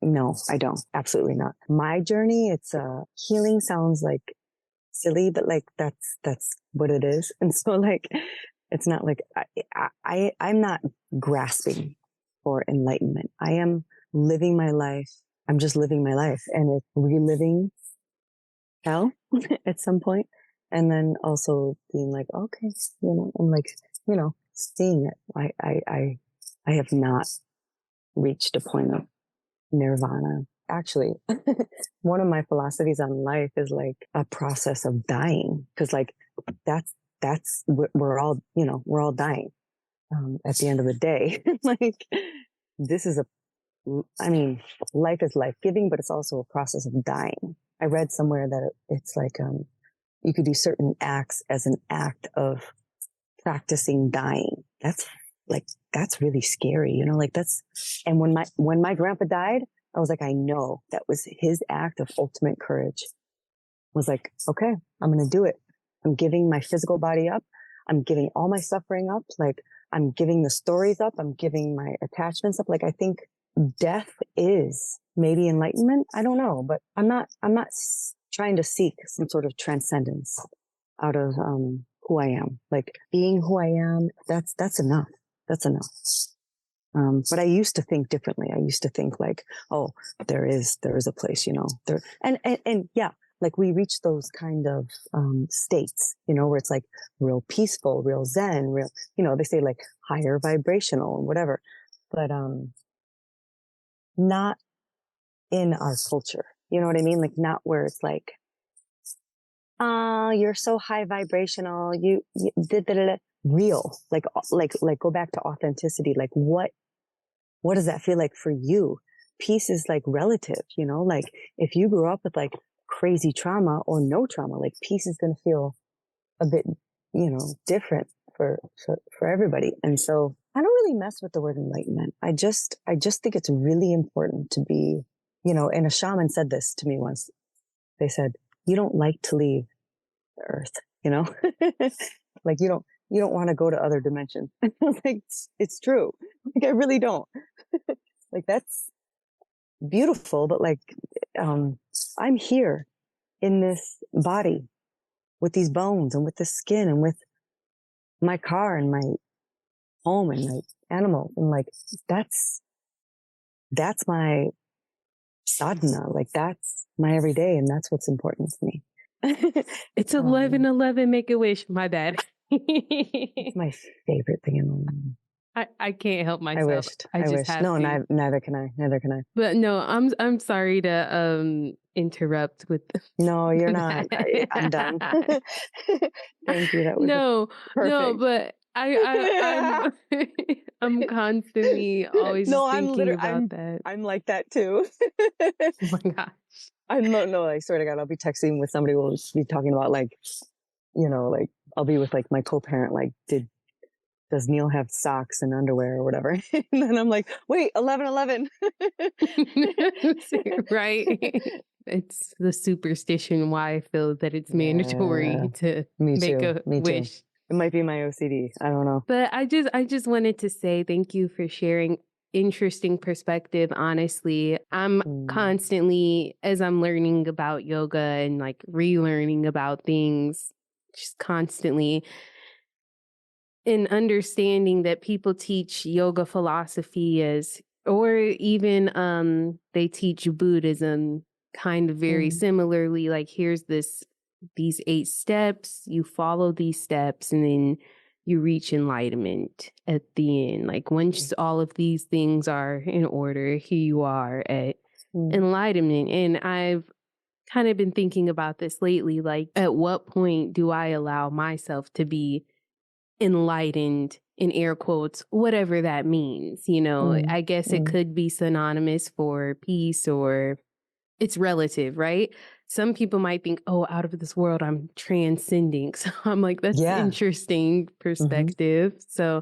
no, I don't. Absolutely not. My journey, it's healing sounds like silly, but like that's what it is. And so like, it's not like I'm not grasping for enlightenment. I am living my life. I'm just living my life, and it's reliving hell at some point, and then also being like, okay, and like, seeing it. I have not reached a point of nirvana. Actually, one of my philosophies on life is like a process of dying, because like we're all dying at the end of the day. Like this is life is life giving, but it's also a process of dying. I read somewhere that it's like you could do certain acts as an act of practicing dying. That's really scary, like and when my grandpa died, I was like, I know that was his act of ultimate courage. I was like, okay, I'm going to do it. I'm giving my physical body up. I'm giving all my suffering up. Like I'm giving the stories up. I'm giving my attachments up. Like I think death is maybe enlightenment. I don't know, but I'm not trying to seek some sort of transcendence out of, who I am. Like being who I am, that's enough. That's enough. But I used to think differently. I used to think like, oh, there is a place, there, and yeah, like we reach those kind of, states, where it's like real peaceful, real Zen, real, they say like higher vibrational and whatever, but, not in our culture. You know what I mean? Like not where it's like, you're so high vibrational. You did real, like go back to authenticity. Like what does that feel like for you? Peace is like relative, like if you grew up with like crazy trauma or no trauma, like peace is going to feel a bit, different for everybody. And so I don't really mess with the word enlightenment. I just think it's really important to be, and a shaman said this to me once. They said, you don't like to leave the earth, like you don't, you don't want to go to other dimensions. Like, it's true. Like, I really don't. Like, that's beautiful, but like, I'm here in this body with these bones and with the skin and with my car and my home and my animal. And like, that's my sadhana. Like, that's my everyday. And that's what's important to me. It's 11:11. Make a wish. My bad. It's my favorite thing in the world. I can't help myself. I just wished. have No, to. neither can I. Neither can I. But no, I'm sorry to interrupt with. No, you're not. I'm done. Thank you. That was no, perfect. but I'm I'm constantly always just thinking about that. I'm like that too. Oh my gosh. No, I swear to God, I'll be texting with somebody. We'll be talking about like, like I'll be with like my co-parent. Like, does Neil have socks and underwear or whatever? And then I'm like, wait, 11:11. Right. It's the superstition why I feel that it's mandatory to make a wish. It might be my OCD. I don't know. But I just wanted to say thank you for sharing interesting perspective. Honestly, I'm constantly, as I'm learning about yoga and like relearning about things, just constantly in understanding that people teach yoga philosophy as, or even they teach Buddhism kind of very similarly. Like, here's these 8 steps, you follow these steps, and then you reach enlightenment at the end. Like, once all of these things are in order, here you are at enlightenment. And I've kind of been thinking about this lately. Like, at what point do I allow myself to be enlightened, in air quotes, whatever that means? I guess it could be synonymous for peace, or it's relative, right? Some people might think, oh, out of this world, I'm transcending. So I'm like, that's interesting perspective. So,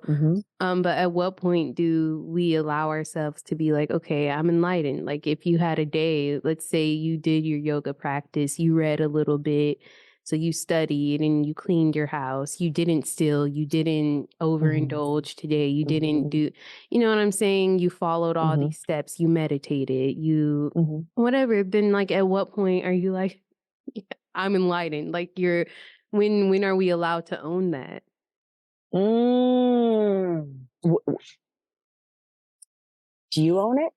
but at what point do we allow ourselves to be like, okay, I'm enlightened? Like, if you had a day, let's say you did your yoga practice, you read a little bit, so you studied and you cleaned your house, you didn't steal, you didn't overindulge today, you didn't do, you know what I'm saying? You followed all these steps, you meditated, you whatever. Then like, at what point are you like, I'm enlightened? Like, when are we allowed to own that? Do you own it?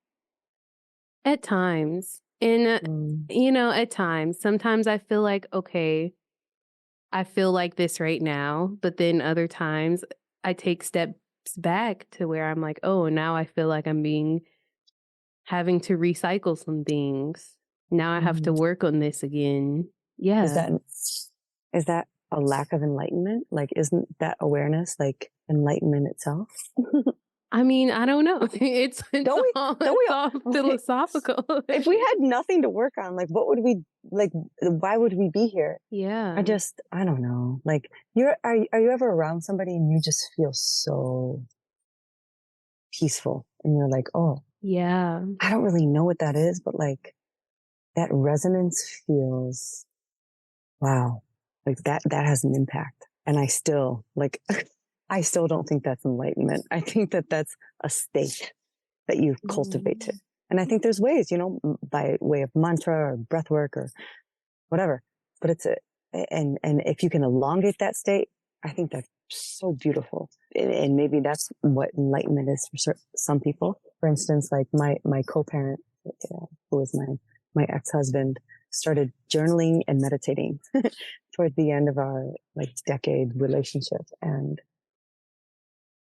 At times. And, at times, sometimes I feel like, okay, I feel like this right now, but then other times I take steps back to where I'm like, oh, now I feel like I'm having to recycle some things. Now I have to work on this again. Yeah. Is that a lack of enlightenment? Like, isn't that awareness like enlightenment itself? I mean, I don't know. It's all philosophical. If we had nothing to work on, like, what would we, like, why would we be here? Yeah. I don't know. Like, are you ever around somebody and you just feel so peaceful and you're like, oh, yeah, I don't really know what that is, but like that resonance feels, wow, like that has an impact. And I still don't think that's enlightenment. I think that that's a state that you cultivate it. And I think there's ways, by way of mantra or breath work or whatever, but and if you can elongate that state, I think that's so beautiful. And maybe that's what enlightenment is for some people. For instance, like my co-parent, who was my ex-husband, started journaling and meditating toward the end of our like decade relationship, and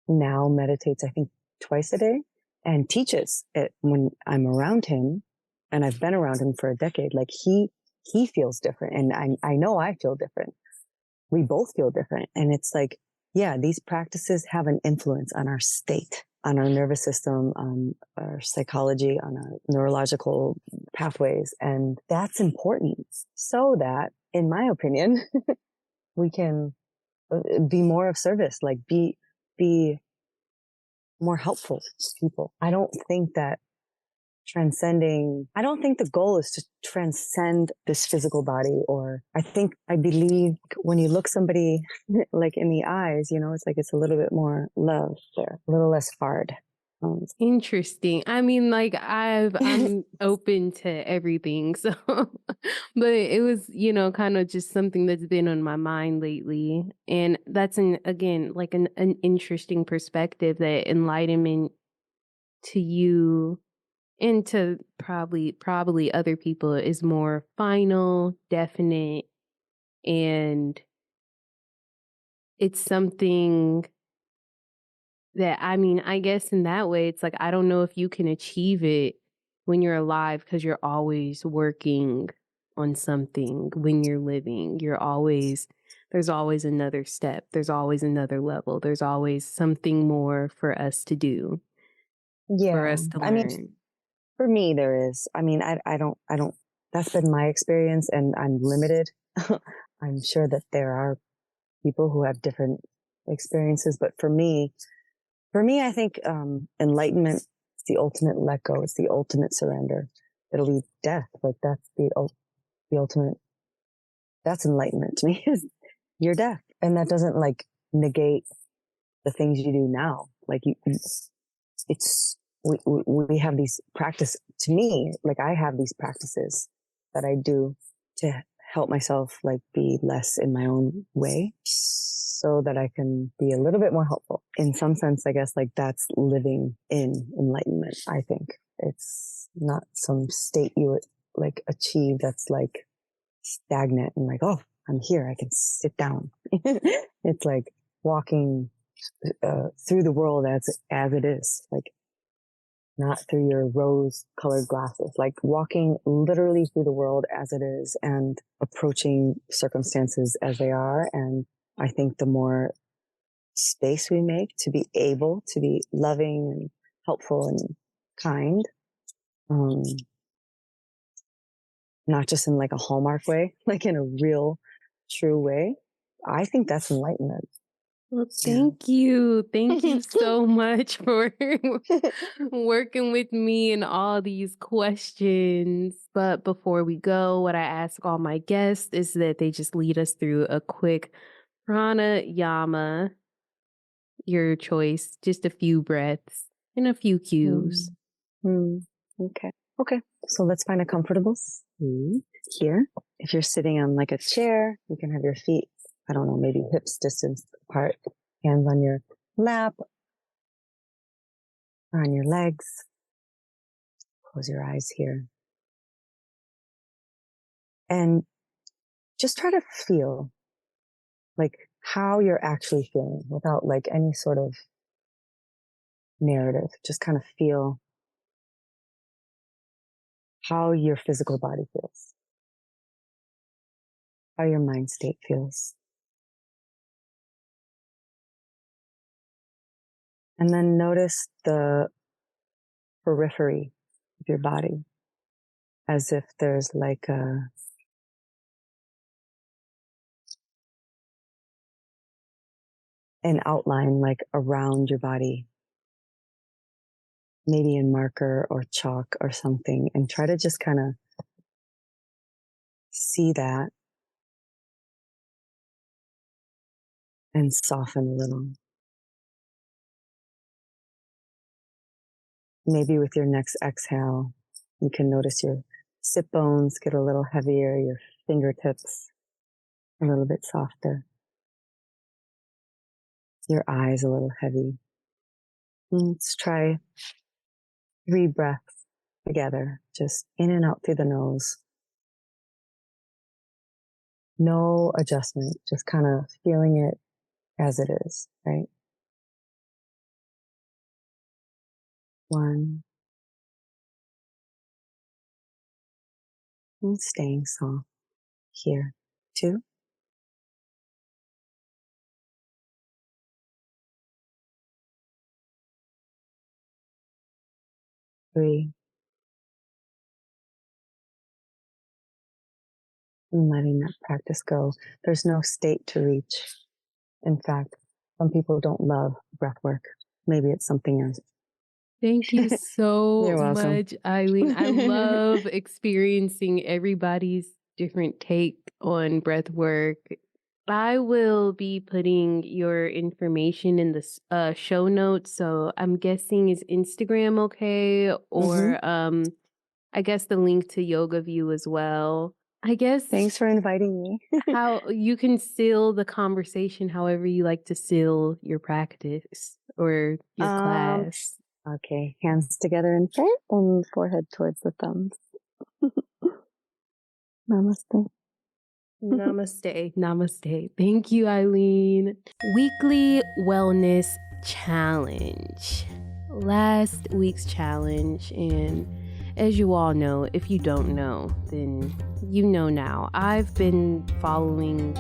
now meditates, I think, twice a day, and teaches it when I'm around him. And I've been around him for a decade. Like, he feels different, and I know I feel different. We both feel different. And it's like, yeah, these practices have an influence on our state, on our nervous system, on our psychology, on our neurological pathways. And that's important, so that, in my opinion, we can be more of service, like be more helpful to people. I don't think that transcending. I don't think the goal is to transcend this physical body, or I believe when you look somebody like in the eyes, it's like it's a little bit more love there, a little less hard. Interesting. I mean, like I'm open to everything. So, but it was, kind of just something that's been on my mind lately. And that's again, like an interesting perspective, that enlightenment to you and to probably other people is more final, definite, and it's something that, I mean, I guess in that way, it's like, I don't know if you can achieve it when you're alive, because you're always working on something when you're living. There's always another step. There's always another level. There's always something more for us to do, for Yeah. us to I mean, learn. for me, there is. I mean, I don't, that's been my experience, and I'm limited. I'm sure that there are people who have different experiences, but for me, I think enlightenment is the ultimate let go. It's the ultimate surrender. It'll be death. Like that's the ultimate. That's enlightenment to me. Is you're death, and that doesn't like negate the things you do now. Like it's we have these practice. To me, like I have these practices that I do to help myself like be less in my own way, so that I can be a little bit more helpful. In some sense, I guess like that's living in enlightenment. I think it's not some state you would like achieve that's like stagnant and like, oh, I'm here, I can sit down. It's like walking through the world as it is, like not through your rose colored glasses, like walking literally through the world as it is and approaching circumstances as they are. And I think the more space we make to be able to be loving and helpful and kind, not just in like a Hallmark way, like in a real, true way, I think that's enlightenment. Well, thank you. Thank you so much for working with me in all these questions. But before we go, what I ask all my guests is that they just lead us through a quick pranayama, your choice, just a few breaths and a few cues. Okay. So let's find a comfortable seat here. If you're sitting on like a chair, you can have your feet, I don't know, maybe hips distance apart, hands on your lap or on your legs. Close your eyes here. And just try to feel like how you're actually feeling without like any sort of narrative. Just kind of feel how your physical body feels, how your mind state feels. And then notice the periphery of your body, as if there's like an outline like around your body, maybe in marker or chalk or something, and try to just kind of see that and soften a little. Maybe with your next exhale, you can notice your sit bones get a little heavier, your fingertips a little bit softer, your eyes a little heavy. Let's try 3 breaths together, just in and out through the nose. No adjustment, just kind of feeling it as it is, right? 1. And staying soft here. 2. 3. And letting that practice go. There's no state to reach. In fact, some people don't love breath work. Maybe it's something else Thank you so You're welcome. much, Eileen. I love experiencing everybody's different take on breath work. I will be putting your information in the show notes. So I'm guessing is Instagram okay? Or I guess the link to Yoga View as well. I guess Thanks for inviting me. how you can seal the conversation however you like to seal your practice or your class. Okay, hands together in front and forehead towards the thumbs. Namaste. Namaste. Namaste. Thank you, Eileen. Weekly Wellness Challenge. Last week's challenge, and as you all know, if you don't know, then you know now. I've been following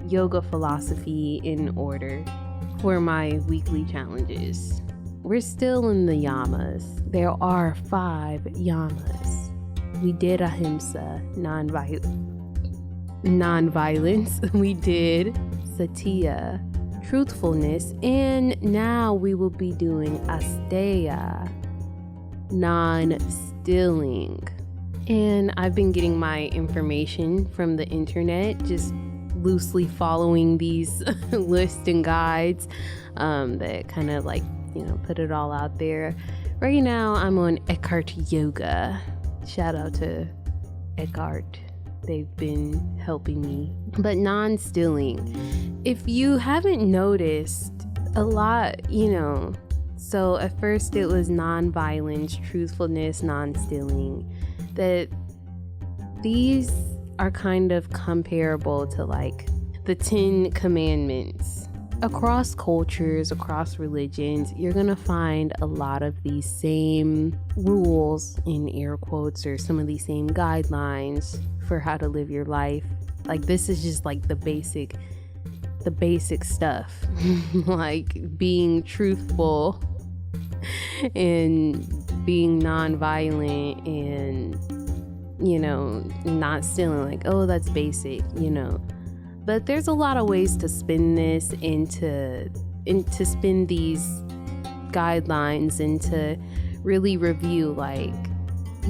yoga philosophy in order for my weekly challenges. We're still in the yamas. There are 5 yamas. We did ahimsa, non-violence. We did Satya, truthfulness, and now we will be doing Asteya, non-stealing. And I've been getting my information from the internet, just loosely following these lists and guides that kind of like, put it all out there. Right now I'm on Eckhart Yoga. Shout out to Eckhart. They've been helping me. But non-stealing, if you haven't noticed, a lot, so at first it was non-violence, truthfulness, non-stealing, that these are kind of comparable to like the 10 commandments. Across cultures, across religions, you're gonna find a lot of these same rules, in air quotes, or some of these same guidelines for how to live your life. Like, this is just like the basic stuff. Like being truthful and being non-violent and, not stealing. Like, oh, that's basic, But there's a lot of ways to spin this and to spin these guidelines and to really review, like,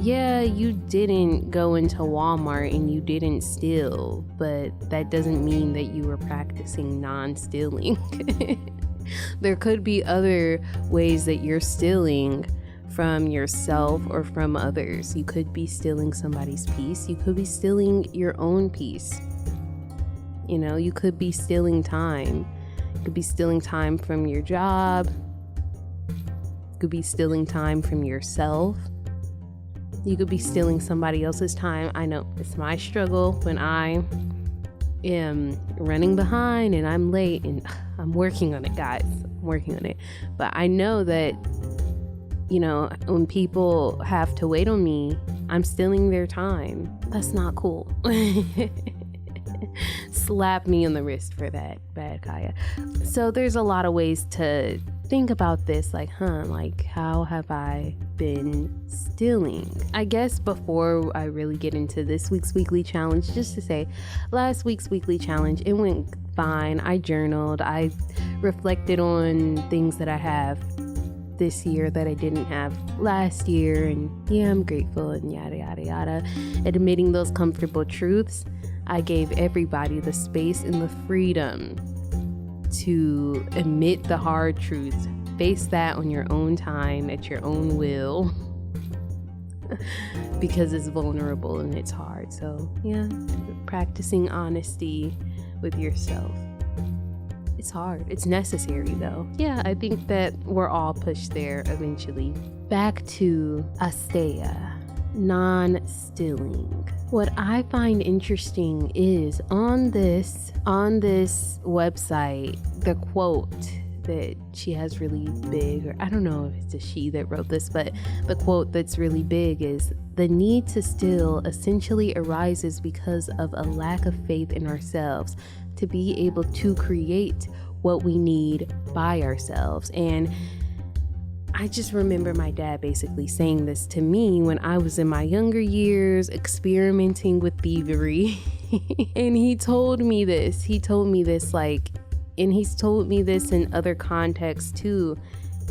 yeah, you didn't go into Walmart and you didn't steal, but that doesn't mean that you were practicing non-stealing. There could be other ways that you're stealing from yourself or from others. You could be stealing somebody's peace. You could be stealing your own peace. You could be stealing time. You could be stealing time from your job. You could be stealing time from yourself. You could be stealing somebody else's time. I know it's my struggle when I am running behind and I'm late, and I'm working on it, guys. I'm working on it. But I know that, when people have to wait on me, I'm stealing their time. That's not cool. Slap me on the wrist for that, bad Kyah. So there's a lot of ways to think about this, like, how have I been stealing? I guess before I really get into this week's weekly challenge, just to say, last week's weekly challenge, it went fine. I journaled. I reflected on things that I have this year that I didn't have last year, and yeah, I'm grateful and yada yada yada. Admitting those comfortable truths, I gave everybody the space and the freedom to admit the hard truths. Face that on your own time, at your own will, because it's vulnerable and it's hard. So yeah, practicing honesty with yourself. It's hard. It's necessary though. Yeah, I think that we're all pushed there eventually. Back to Asteya, non-stealing. What I find interesting is on this website, the quote that she has really big, or I don't know if it's a she that wrote this, but the quote that's really big is, "The need to steal essentially arises because of a lack of faith in ourselves to be able to create what we need by ourselves." And I just remember my dad basically saying this to me when I was in my younger years, experimenting with thievery. And he told me this, and he's told me this in other contexts too.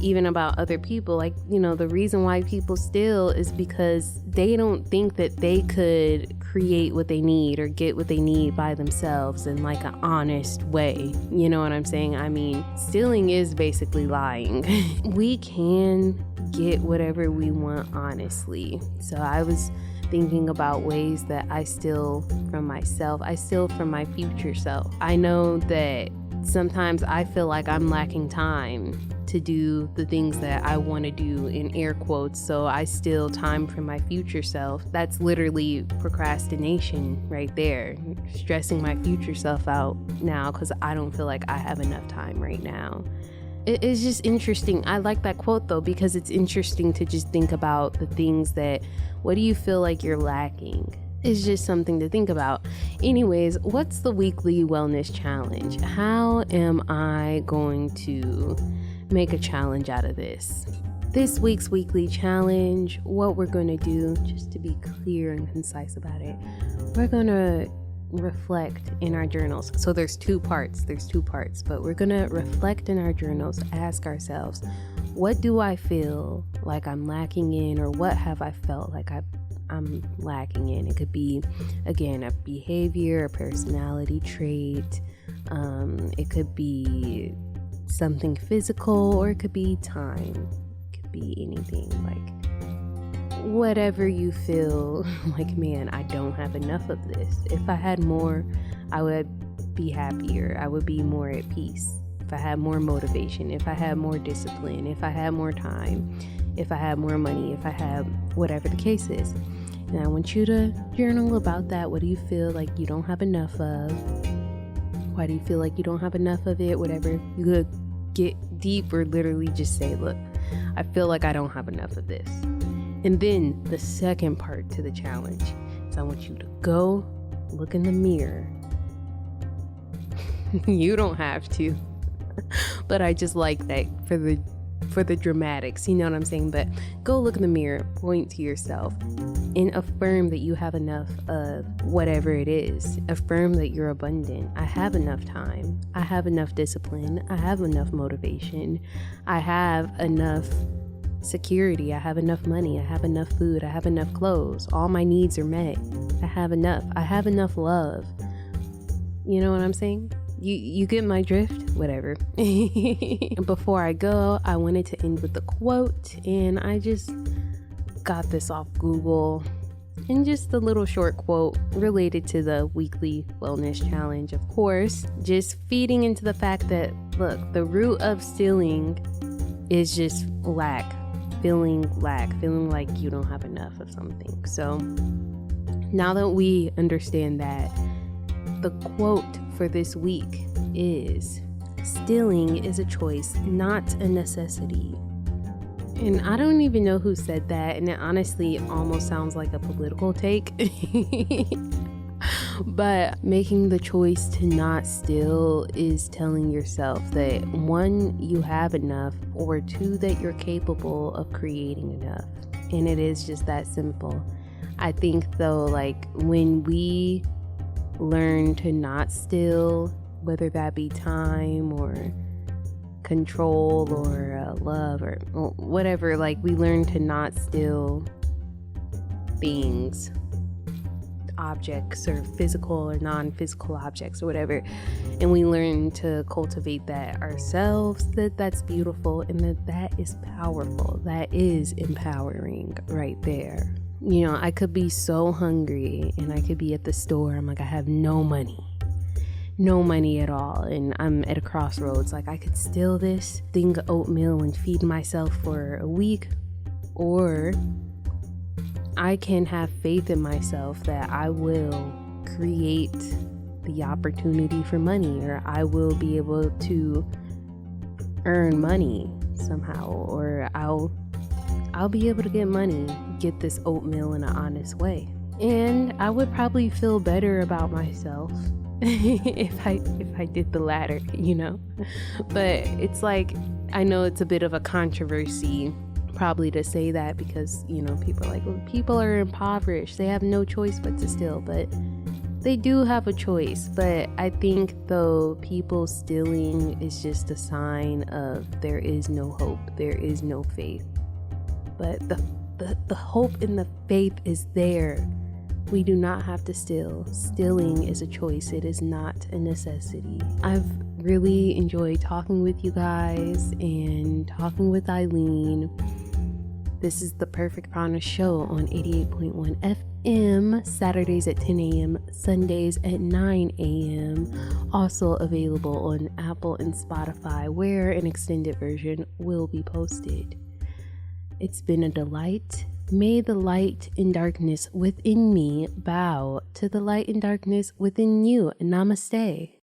even about other people. Like, you know, the reason why people steal is because they don't think that they could create what they need or get what they need by themselves in like an honest way. You know what I'm saying? I mean, stealing is basically lying. We can get whatever we want honestly. So I was thinking about ways that I steal from myself. I steal from my future self. I know that sometimes I feel like I'm lacking time to do the things that I want to do, in air quotes, so I steal time from my future self. That's literally procrastination right there. Stressing my future self out now because I don't feel like I have enough time right now. It's just interesting. I like that quote though, because it's interesting to just think about the things that, what do you feel like you're lacking? It's just something to think about. Anyways, what's the weekly wellness challenge? How am I going to make a challenge out of this? This week's weekly challenge, what we're going to do, just to be clear and concise about it, we're going to reflect in our journals. So there's two parts, but we're going to reflect in our journals, ask ourselves, what do I feel like I'm lacking in, or what have I felt like I'm lacking in? It could be, again, a behavior, a personality trait. It could be something physical, or it could be time. It could be anything, like whatever you feel like, man, I don't have enough of this. If I had more, I would be happier. I would be more at peace. If I had more motivation, if I had more discipline, if I had more time, if I had more money, if I had whatever the case is. And I want you to journal about that. What do you feel like you don't have enough of? Why do you feel like you don't have enough of it? Whatever. You could get deep or literally just say, look, I feel like I don't have enough of this. And then the second part to the challenge is I want you to go look in the mirror. You don't have to, but I just like that for the dramatics, you know what I'm saying? But go look in the mirror, point to yourself, and affirm that you have enough of whatever it is. Affirm that you're abundant. I have enough time. I have enough discipline. I have enough motivation. I have enough security. I have enough money. I have enough food. I have enough clothes. All my needs are met. I have enough. I have enough love. You know what I'm saying? You get my drift? Whatever. Before I go, I wanted to end with a quote, and I just got this off Google, and just a little short quote related to the weekly wellness challenge, of course, just feeding into the fact that, look, the root of stealing is just lack, feeling like you don't have enough of something. So now that we understand that, the quote for this week is, stealing is a choice, not a necessity. And I don't even know who said that, and it honestly almost sounds like a political take. But making the choice to not steal is telling yourself that, one, you have enough, or two, that you're capable of creating enough. And it is just that simple. I think though, like, when we learn to not steal, whether that be time or control or love or whatever, like, we learn to not steal things, objects, or physical or non-physical objects or whatever, and we learn to cultivate that ourselves, that's beautiful, and that is powerful. That is empowering right there. You know, I could be so hungry and I could be at the store. I'm like, I have no money at all. And I'm at a crossroads. Like, I could steal this thing of oatmeal and feed myself for a week, or I can have faith in myself that I will create the opportunity for money, or I will be able to earn money somehow, or I'll be able to get money, get this oatmeal in an honest way. And I would probably feel better about myself if I did the latter, you know? But it's like, I know it's a bit of a controversy probably to say that, because, you know, people are like, well, people are impoverished, they have no choice but to steal. But they do have a choice. But I think though people stealing is just a sign of there is no hope, there is no faith. But the hope and the faith is there. We do not have to steal. Stealing is a choice. It is not a necessity. I've really enjoyed talking with you guys and talking with Eileen. This is the Perfect Prana Show on 88.1 FM, Saturdays at 10 a.m., Sundays at 9 a.m. Also available on Apple and Spotify, where an extended version will be posted. It's been a delight. May the light and darkness within me bow to the light and darkness within you. Namaste.